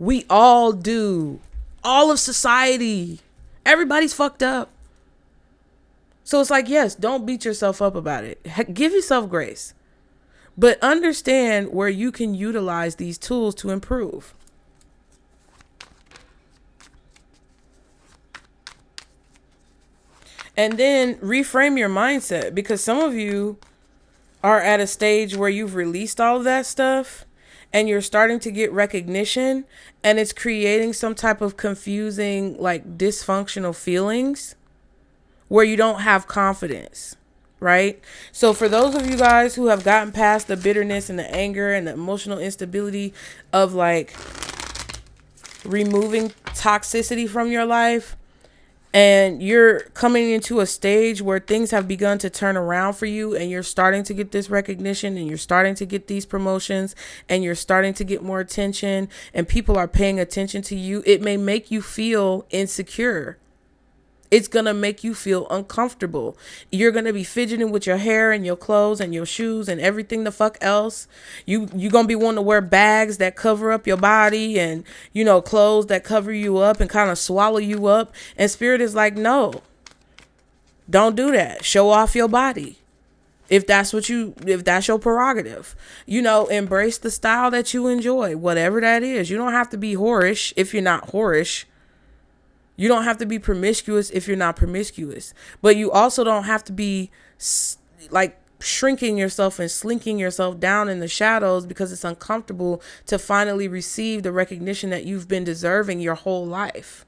We all do. All of society. Everybody's fucked up. So it's like, yes, don't beat yourself up about it. Give yourself grace. But understand where you can utilize these tools to improve. And then reframe your mindset, because some of you are at a stage where you've released all of that stuff and you're starting to get recognition, and it's creating some type of confusing, like dysfunctional feelings where you don't have confidence, right? So for those of you guys who have gotten past the bitterness and the anger and the emotional instability of like removing toxicity from your life, and you're coming into a stage where things have begun to turn around for you, and you're starting to get this recognition, and you're starting to get these promotions, and you're starting to get more attention, and people are paying attention to you, it may make you feel insecure. It's going to make you feel uncomfortable. You're going to be fidgeting with your hair and your clothes and your shoes and everything the fuck else. You're going to be wanting to wear bags that cover up your body, and, you know, clothes that cover you up and kind of swallow you up. And Spirit is like, no, don't do that. Show off your body. If that's your prerogative, you know, embrace the style that you enjoy, whatever that is. You don't have to be whorish if you're not whorish. You don't have to be promiscuous if you're not promiscuous, but you also don't have to be like shrinking yourself and slinking yourself down in the shadows because it's uncomfortable to finally receive the recognition that you've been deserving your whole life.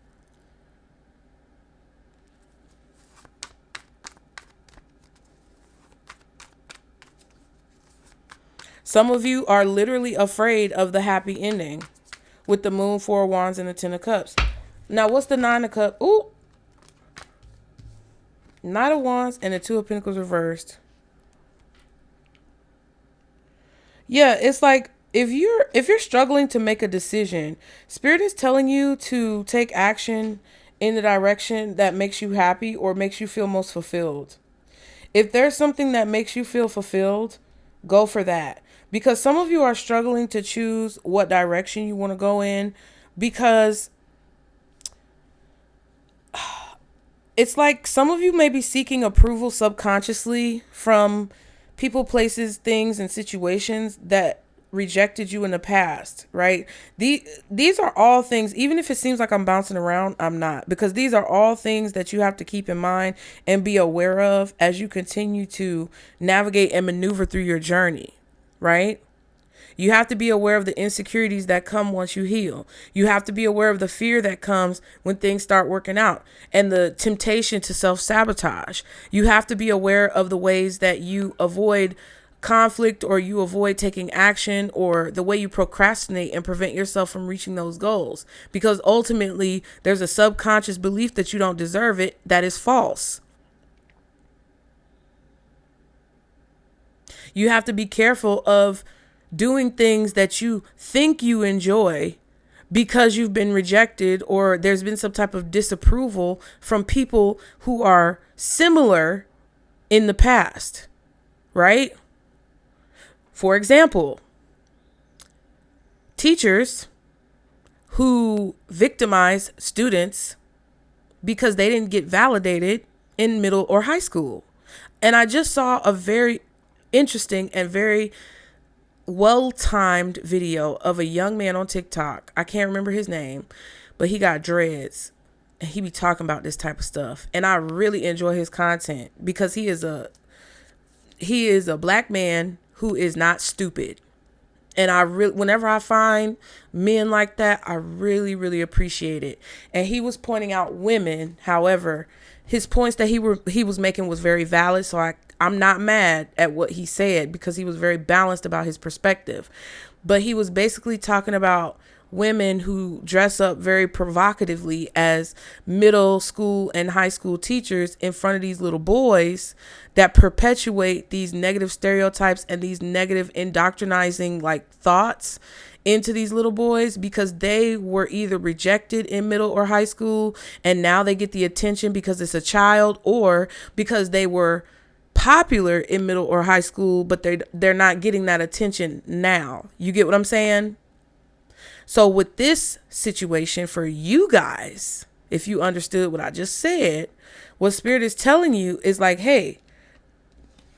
Some of you are literally afraid of the happy ending with the Moon, Four of Wands, and the Ten of Cups. Now, what's the Nine of Cups? Ooh. Knight of Wands and the Two of Pentacles reversed. Yeah, it's like if you're struggling to make a decision, Spirit is telling you to take action in the direction that makes you happy or makes you feel most fulfilled. If there's something that makes you feel fulfilled, go for that. Because some of you are struggling to choose what direction you want to go in, because it's like some of you may be seeking approval subconsciously from people, places, things, and situations that rejected you in the past, right? These are all things, even if it seems like I'm bouncing around, I'm not, because these are all things that you have to keep in mind and be aware of as you continue to navigate and maneuver through your journey, right? You have to be aware of the insecurities that come once you heal. You have to be aware of the fear that comes when things start working out and the temptation to self-sabotage. You have to be aware of the ways that you avoid conflict, or you avoid taking action, or the way you procrastinate and prevent yourself from reaching those goals. Because ultimately, there's a subconscious belief that you don't deserve it that is false. You have to be careful of doing things that you think you enjoy because you've been rejected, or there's been some type of disapproval from people who are similar in the past, right? For example, teachers who victimize students because they didn't get validated in middle or high school. And I just saw a very interesting and very well-timed video of a young man on TikTok. I can't remember his name, but he got dreads and he be talking about this type of stuff. And I really enjoy his content because he is a black man who is not stupid. And whenever I find men like that, I really, really appreciate it. And he was pointing out women. However, his points that he was making was very valid. So I'm not mad at what he said because he was very balanced about his perspective. But he was basically talking about women who dress up very provocatively as middle school and high school teachers in front of these little boys that perpetuate these negative stereotypes and these negative indoctrinizing like thoughts into these little boys because they were either rejected in middle or high school and now they get the attention because it's a child, or because they were popular in middle or high school, but they're not getting that attention now. You get what I'm saying? So with this situation for you guys, if you understood what I just said, what Spirit is telling you is like, hey,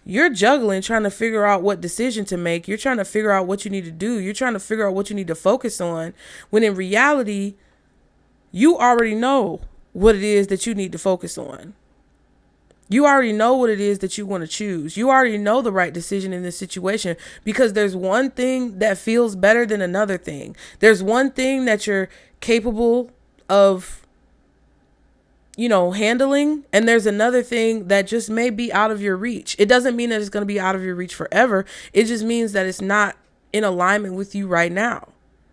you're juggling, trying to figure out what decision to make. You're trying to figure out what you need to do. You're trying to figure out what you need to focus on, when in reality, you already know what it is that you need to focus on. You already know what it is that you want to choose. You already know the right decision in this situation, because there's one thing that feels better than another thing. There's one thing that you're capable of, handling, and there's another thing that just may be out of your reach. It doesn't mean that it's going to be out of your reach forever. It just means that it's not in alignment with you right now.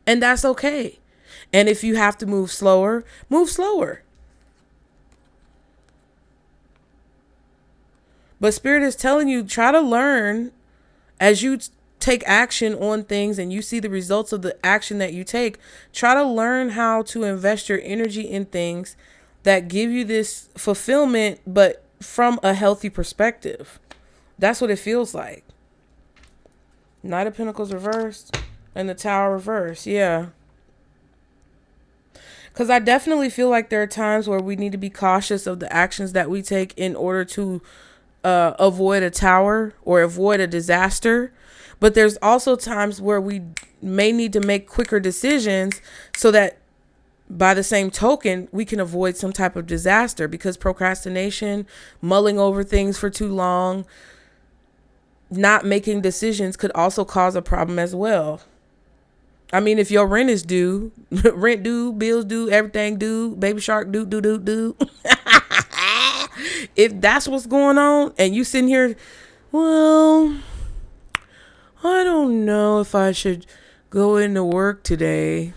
And that's okay. And if you have to move slower, move slower. But Spirit is telling you, try to learn as you take action on things and you see the results of the action that you take. Try to learn how to invest your energy in things that give you this fulfillment, but from a healthy perspective. That's what it feels like. Knight of Pentacles reversed and the Tower reversed. Yeah. Because I definitely feel like there are times where we need to be cautious of the actions that we take in order to avoid a tower or avoid a disaster. But there's also times where we may need to make quicker decisions so that by the same token, we can avoid some type of disaster, because procrastination, mulling over things for too long, not making decisions could also cause a problem as well. I mean, if your rent is due, rent due, bills due, everything due, baby shark due. If that's what's going on and you sitting here, well, I don't know if I should go into work today.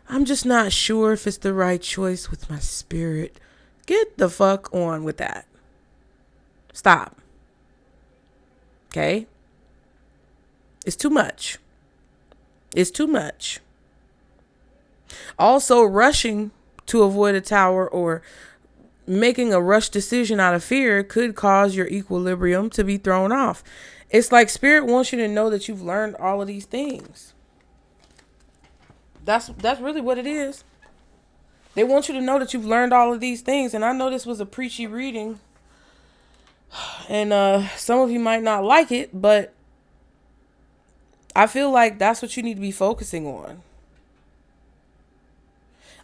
I'm just not sure if it's the right choice with my spirit. Get the fuck on with that. Stop. Okay? It's too much. It's too much. Also, rushing to avoid a tower or making a rush decision out of fear could cause your equilibrium to be thrown off. It's like Spirit wants you to know that you've learned all of these things. That's really what it is. They want you to know that you've learned all of these things. And I know this was a preachy reading, and some of you might not like it, but I feel like that's what you need to be focusing on.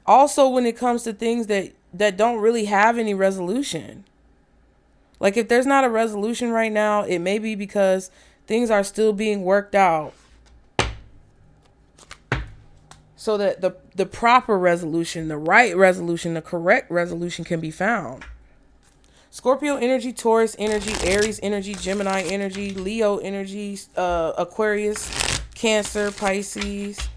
Also, when it comes to things that don't really have any resolution. Like if there's not a resolution right now, it may be because things are still being worked out, so that the proper resolution, the right resolution, the correct resolution can be found. Scorpio energy, Taurus energy, Aries energy, Gemini energy, Leo energy, Aquarius, Cancer, Pisces.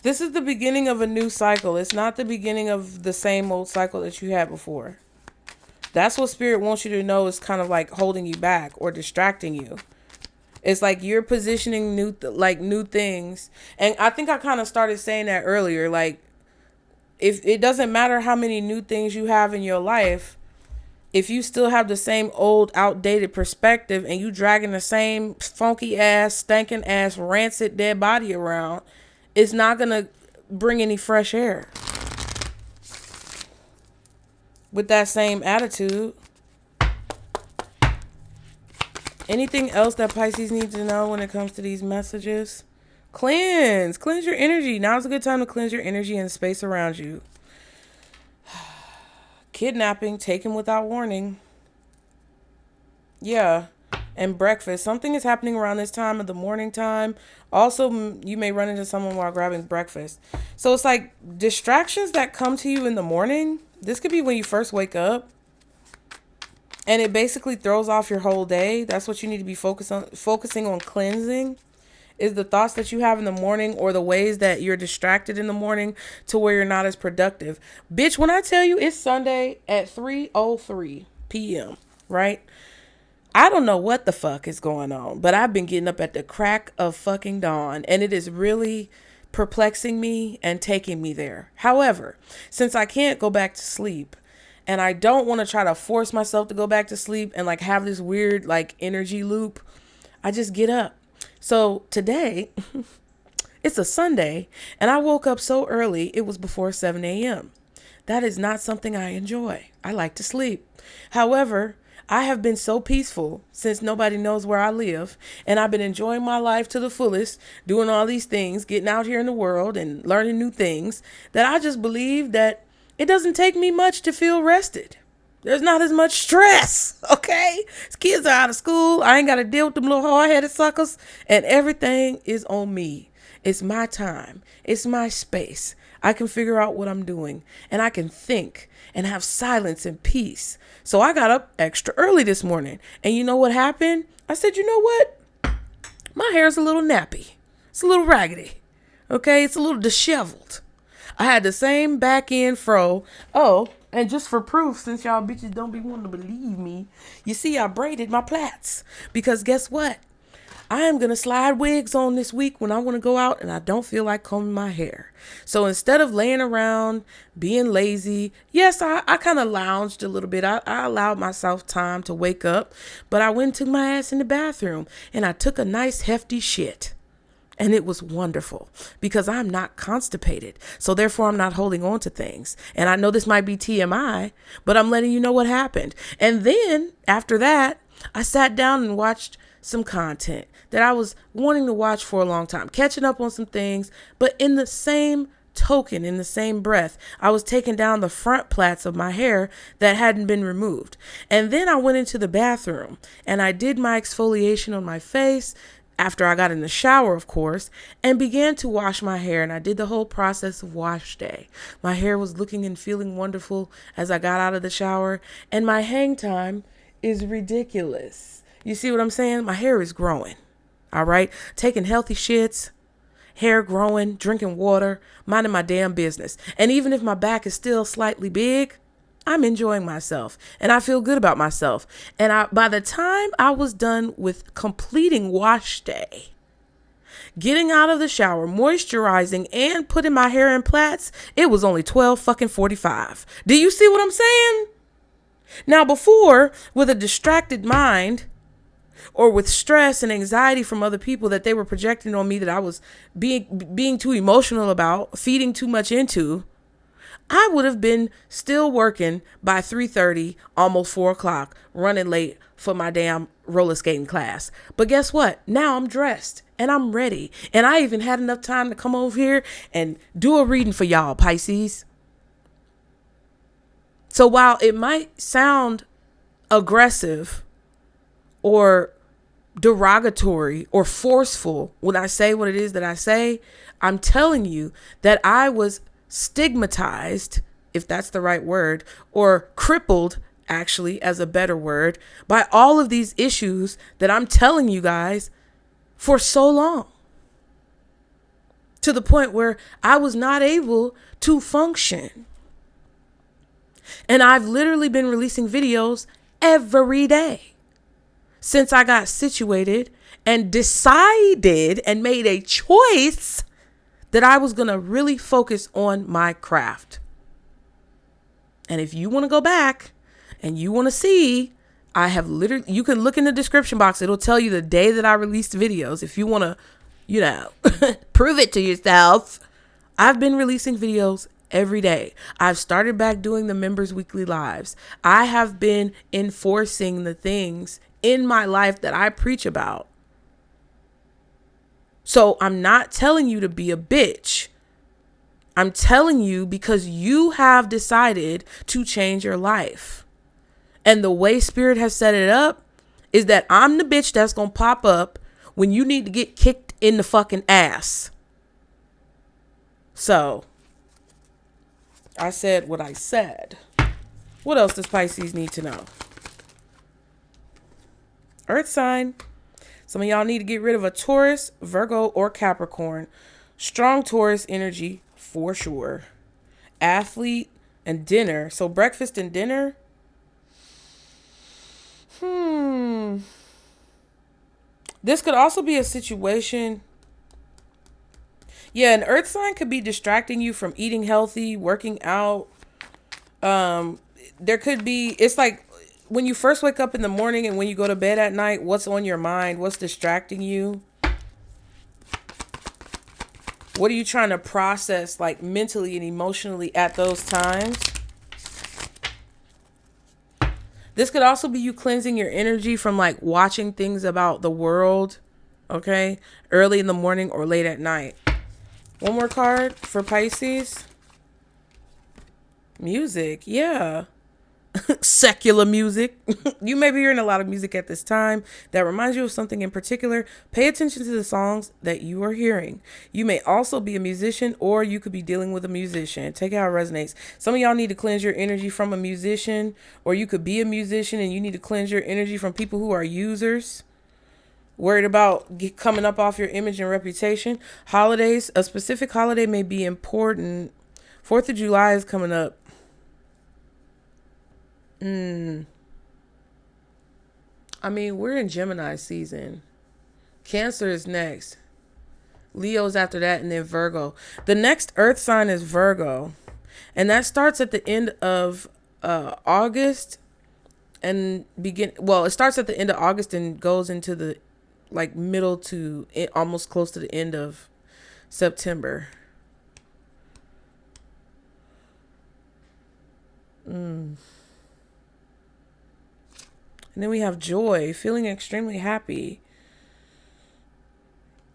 This is the beginning of a new cycle. It's not the beginning of the same old cycle that you had before. That's what Spirit wants you to know is kind of like holding you back or distracting you. It's like you're positioning new things. And I think I kind of started saying that earlier. Like, if it doesn't matter how many new things you have in your life, if you still have the same old outdated perspective and you dragging the same funky ass, stinking ass, rancid dead body around, it's not going to bring any fresh air. With that same attitude. Anything else that Pisces needs to know when it comes to these messages? Cleanse your energy. Now's a good time to cleanse your energy and space around you. Kidnapping, taken without warning. Yeah. And breakfast. Something is happening around this time of the morning time. Also, you may run into someone while grabbing breakfast. So it's like distractions that come to you in the morning. This could be when you first wake up. And it basically throws off your whole day. That's what you need to be focusing on cleansing. is the thoughts that you have in the morning or the ways that you're distracted in the morning to where you're not as productive. Bitch, when I tell you it's Sunday at 3:03 p.m., right? I don't know what the fuck is going on, but I've been getting up at the crack of fucking dawn, and it is really perplexing me and taking me there. However, since I can't go back to sleep, and I don't want to try to force myself to go back to sleep and like have this weird like energy loop, I just get up. So today, it's a Sunday, and I woke up so early, it was before 7 a.m. That is not something I enjoy. I like to sleep. However, I have been so peaceful since nobody knows where I live, and I've been enjoying my life to the fullest, doing all these things, getting out here in the world and learning new things, that I just believe that it doesn't take me much to feel rested. There's not as much stress, okay? Kids are out of school. I ain't got to deal with them little hard-headed suckers, and everything is on me. It's my time. It's my space. I can figure out what I'm doing, and I can think and have silence and peace. So I got up extra early this morning, and you know what happened? I said, you know what? My hair's a little nappy. It's a little raggedy, okay? It's a little disheveled. I had the same back end fro. Oh, and just for proof, since y'all bitches don't be wanting to believe me, you see I braided my plaits. Because guess what? I am going to slide wigs on this week when I want to go out and I don't feel like combing my hair. So instead of laying around, being lazy, yes, I kind of lounged a little bit. I allowed myself time to wake up, but I went and took my ass in the bathroom and I took a nice hefty shit. And it was wonderful because I'm not constipated. So therefore, I'm not holding on to things. And I know this might be TMI, but I'm letting you know what happened. And then after that, I sat down and watched some content that I was wanting to watch for a long time, catching up on some things. But in the same token, in the same breath, I was taking down the front plaits of my hair that hadn't been removed. And then I went into the bathroom and I did my exfoliation on my face, after I got in the shower, of course, and began to wash my hair. And I did the whole process of wash day. My hair was looking and feeling wonderful as I got out of the shower. And my hang time is ridiculous. You see what I'm saying? My hair is growing. All right. Taking healthy shits, hair growing, drinking water, minding my damn business. And even if my back is still slightly big, I'm enjoying myself and I feel good about myself. And by the time I was done with completing wash day, getting out of the shower, moisturizing, and putting my hair in plaits, it was only 12:45. Do you see what I'm saying? Now before, with a distracted mind or with stress and anxiety from other people that they were projecting on me that I was being too emotional about, feeding too much into, I would have been still working by 3:30, almost 4 o'clock, running late for my damn roller skating class. But guess what? Now I'm dressed and I'm ready. And I even had enough time to come over here and do a reading for y'all, Pisces. So while it might sound aggressive or derogatory or forceful when I say what it is that I say, I'm telling you that I was stigmatized, if that's the right word, or crippled, actually, as a better word, by all of these issues that I'm telling you guys for so long, to the point where I was not able to function. And I've literally been releasing videos every day since I got situated and decided and made a choice that I was going to really focus on my craft. And if you want to go back and you want to see, I have literally, you can look in the description box. It'll tell you the day that I released videos. If you want to, prove it to yourself. I've been releasing videos every day. I've started back doing the members weekly lives. I have been enforcing the things in my life that I preach about. So I'm not telling you to be a bitch. I'm telling you because you have decided to change your life. And the way Spirit has set it up is that I'm the bitch that's going to pop up when you need to get kicked in the fucking ass. So I said what I said. What else does Pisces need to know? Earth sign. Some of y'all need to get rid of a Taurus, Virgo, or Capricorn. Strong Taurus energy for sure. Athlete and dinner. So breakfast and dinner. This could also be a situation. Yeah, an earth sign could be distracting you from eating healthy, working out. There could be, it's like when you first wake up in the morning and when you go to bed at night, what's on your mind? What's distracting you? What are you trying to process, like mentally and emotionally at those times? This could also be you cleansing your energy from like watching things about the world, okay? Early in the morning or late at night. One more card for Pisces. Music, yeah. Secular music. You may be hearing a lot of music at this time that reminds you of something in particular. Pay attention to the songs that you are hearing. You may also be a musician, or you could be dealing with a musician. Take it how it resonates. Some of y'all need to cleanse your energy from a musician, or you could be a musician and you need to cleanse your energy from people who are users, worried about coming up off your image and reputation. Holidays, a specific holiday may be important. 4th of July is coming up. I mean, we're in Gemini season. Cancer is next. Leo's after that, and then Virgo. The next earth sign is Virgo. And that starts at the end of August and it starts at the end of August and goes into the like middle to almost close to the end of September. And then we have joy, feeling extremely happy.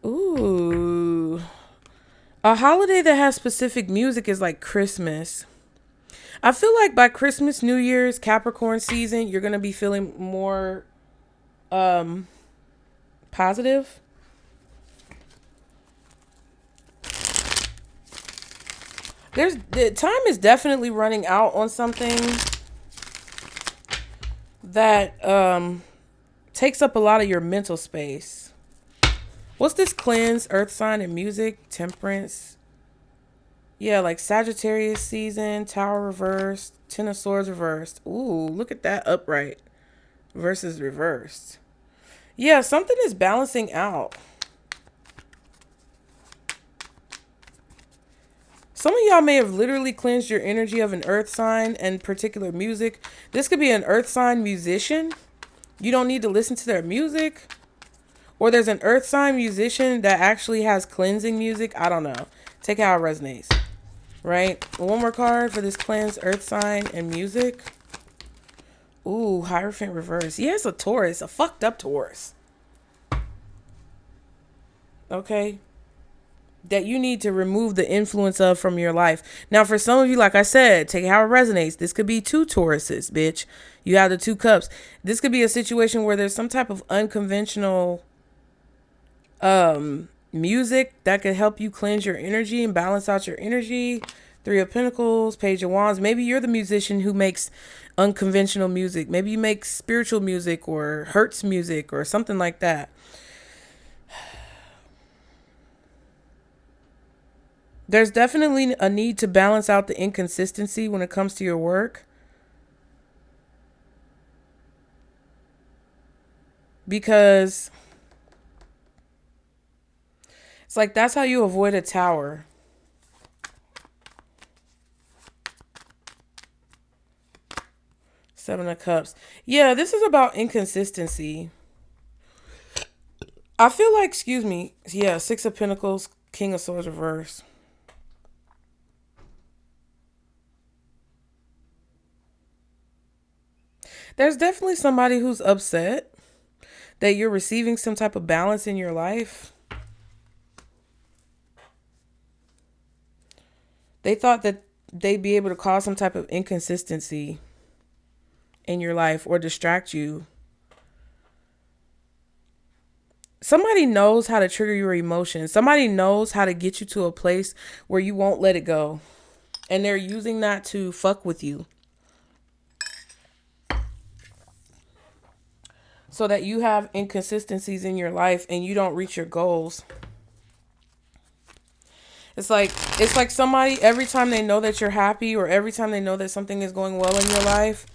Ooh. A holiday that has specific music is like Christmas. I feel like by Christmas, New Year's, Capricorn season, you're going to be feeling more positive. The time is definitely running out on something that takes up a lot of your mental space. What's this cleanse, earth sign, and music? Temperance. Yeah, like Sagittarius season, Tower reversed, Ten of Swords reversed. Ooh, look at that upright versus reversed. Yeah, something is balancing out. Some of y'all may have literally cleansed your energy of an earth sign and particular music. This could be an earth sign musician. You don't need to listen to their music. Or there's an earth sign musician that actually has cleansing music. I don't know. Take how it resonates. Right? One more card for this cleansed earth sign and music. Ooh, Hierophant reverse. Yeah, it's a Taurus. A fucked up Taurus. Okay? That you need to remove the influence of from your life. Now, for some of you, like I said, take how it resonates. This could be 2 Tauruses, bitch. You have the 2 cups. This could be a situation where there's some type of unconventional music that could help you cleanse your energy and balance out your energy. 3 of Pentacles, Page of Wands. Maybe you're the musician who makes unconventional music. Maybe you make spiritual music or Hertz music or something like that. There's definitely a need to balance out the inconsistency when it comes to your work. Because it's like that's how you avoid a tower. Seven of Cups. Yeah, this is about inconsistency. I feel like, excuse me. Yeah, 6 of Pentacles, King of Swords reverse. There's definitely somebody who's upset that you're receiving some type of balance in your life. They thought that they'd be able to cause some type of inconsistency in your life or distract you. Somebody knows how to trigger your emotions. Somebody knows how to get you to a place where you won't let it go. And they're using that to fuck with you. so that you have inconsistencies in your life and you don't reach your goals. It's like somebody, every time they know that you're happy or every time they know that something is going well in your life,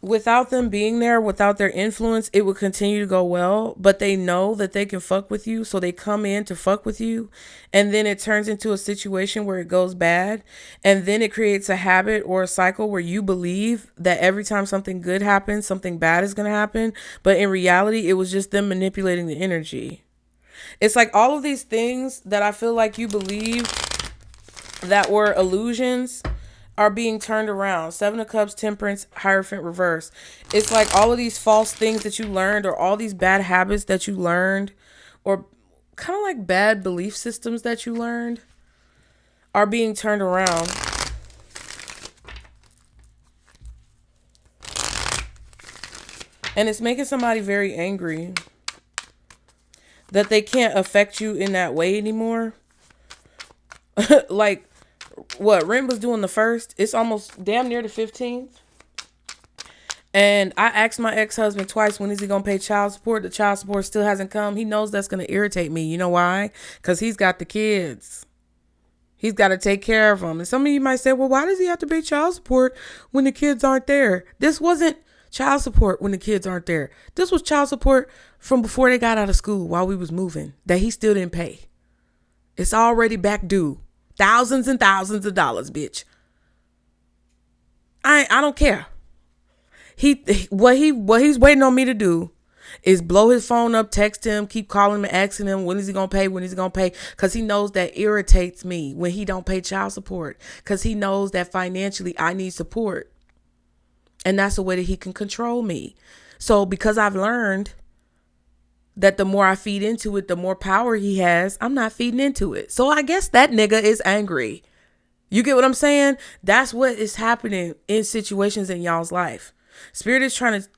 without them being there, without their influence, it would continue to go well. But they know that they can fuck with you, so they come in to fuck with you. And then it turns into a situation where it goes bad. And then it creates a habit or a cycle where you believe that every time something good happens, something bad is going to happen. But in reality, it was just them manipulating the energy. It's like all of these things that I feel like you believe that were illusions are being turned around. Seven of Cups, Temperance, Hierophant, reverse. It's like all of these false things that you learned, or all these bad habits that you learned, or kind of like bad belief systems that you learned, are being turned around. And it's making somebody very angry that they can't affect you in that way anymore. Like what Ren was doing the 1st, it's almost damn near the 15th. And I asked my ex-husband twice, when is he going to pay child support? The child support still hasn't come. He knows that's going to irritate me. You know why? Because he's got the kids. He's got to take care of them. And some of you might say, well, why does he have to pay child support when the kids aren't there? This wasn't child support when the kids aren't there. This was child support from before they got out of school, while we was moving, that he still didn't pay. It's already back due. Thousands and thousands of dollars, bitch. I don't care. What he's waiting on me to do is blow his phone up, text him, keep calling him and asking him, when is he going to pay? When is he going to pay? Because he knows that irritates me when he don't pay child support. Because he knows that financially I need support. And that's the way that he can control me. So because I've learned that the more I feed into it, the more power he has, I'm not feeding into it. So I guess that nigga is angry. You get what I'm saying? That's what is happening in situations in y'all's life. Spirit is trying to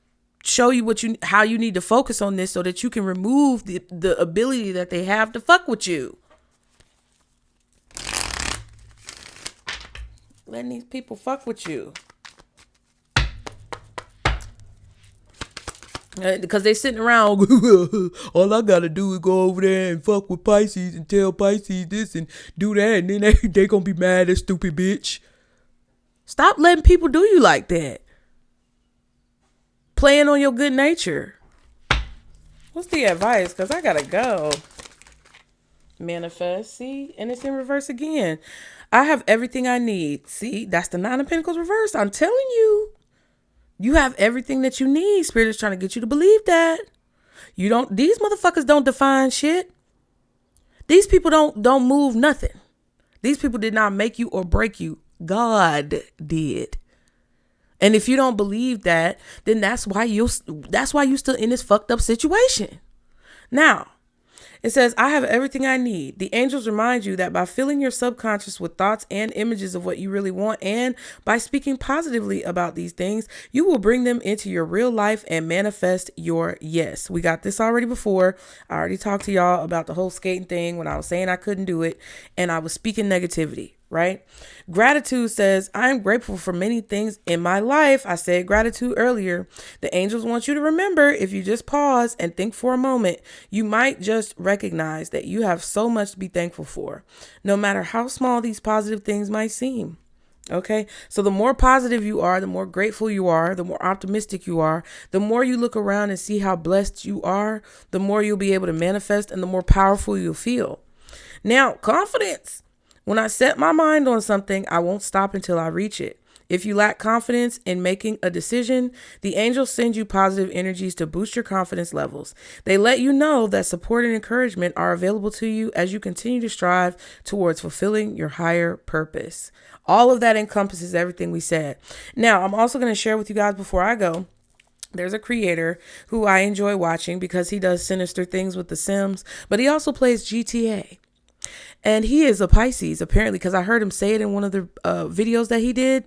show you how you need to focus on this so that you can remove the ability that they have to fuck with you. Letting these people fuck with you. Because they sitting around, all I gotta do is go over there and fuck with Pisces and tell Pisces this and do that, and then they gonna be mad at stupid bitch. Stop letting people do you like that. Playing on your good nature. What's the advice? Because I gotta go. Manifest, see? And it's in reverse again. I have everything I need. See? That's the 9 of Pentacles reverse. I'm telling you. You have everything that you need. Spirit is trying to get you to believe that. These motherfuckers don't define shit. These people don't move nothing. These people did not make you or break you. God did. And if you don't believe that, then that's why you still in this fucked up situation. Now, it says, I have everything I need. The angels remind you that by filling your subconscious with thoughts and images of what you really want, and by speaking positively about these things, you will bring them into your real life and manifest your yes. We got this already before. I already talked to y'all about the whole skating thing when I was saying I couldn't do it and I was speaking negativity. Right? Gratitude says, I am grateful for many things in my life. I said gratitude earlier. The angels want you to remember, if you just pause and think for a moment, you might just recognize that you have so much to be thankful for, no matter how small these positive things might seem. Okay. So the more positive you are, the more grateful you are, the more optimistic you are, the more you look around and see how blessed you are, the more you'll be able to manifest and the more powerful you'll feel. Now, confidence. When I set my mind on something, I won't stop until I reach it. If you lack confidence in making a decision, the angels send you positive energies to boost your confidence levels. They let you know that support and encouragement are available to you as you continue to strive towards fulfilling your higher purpose. All of that encompasses everything we said. Now, I'm also going to share with you guys before I go. There's a creator who I enjoy watching because he does sinister things with The Sims, but he also plays GTA. And he is a Pisces, apparently, because I heard him say it in one of the videos that he did.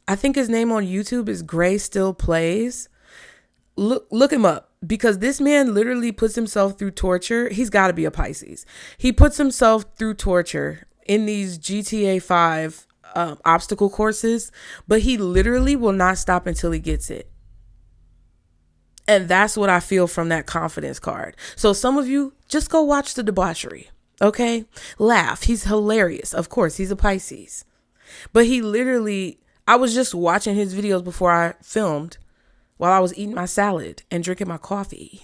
I think his name on YouTube is Gray Still Plays. Look him up, because this man literally puts himself through torture. He's got to be a Pisces. He puts himself through torture in these GTA 5 obstacle courses, but he literally will not stop until he gets it. And that's what I feel from that confidence card. So some of you, just go watch the debauchery. Okay? Laugh. He's hilarious. Of course, he's a Pisces. But he literally, I was just watching his videos before I filmed while I was eating my salad and drinking my coffee.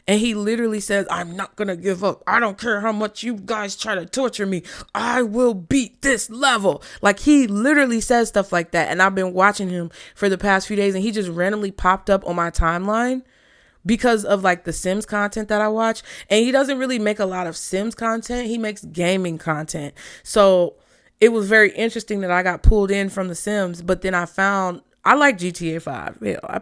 And he literally says, I'm not going to give up. I don't care how much you guys try to torture me. I will beat this level. Like, he literally says stuff like that. And I've been watching him for the past few days, and he just randomly popped up on my timeline because of like the Sims content that I watch. And he doesn't really make a lot of Sims content. He makes gaming content. So it was very interesting that I got pulled in from the Sims, but then I found I like GTA 5. Yeah, I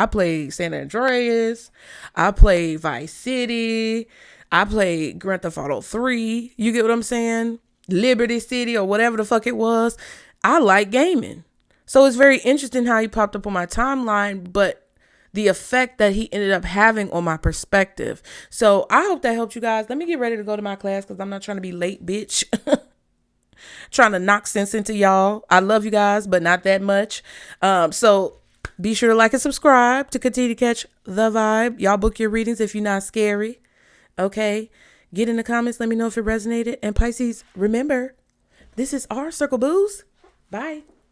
play San Andreas. I play Vice City. I play Grand Theft Auto 3. You get what I'm saying? Liberty City or whatever the fuck it was. I like gaming. So it's very interesting how he popped up on my timeline, but the effect that he ended up having on my perspective. So I hope that helped you guys. Let me get ready to go to my class because I'm not trying to be late, bitch. Trying to knock sense into y'all. I love you guys, but not that much. So be sure to like and subscribe to continue to catch the vibe. Y'all book your readings if you're not scary. Okay. Get in the comments. Let me know if it resonated. And Pisces, remember, this is our circle, booze. Bye.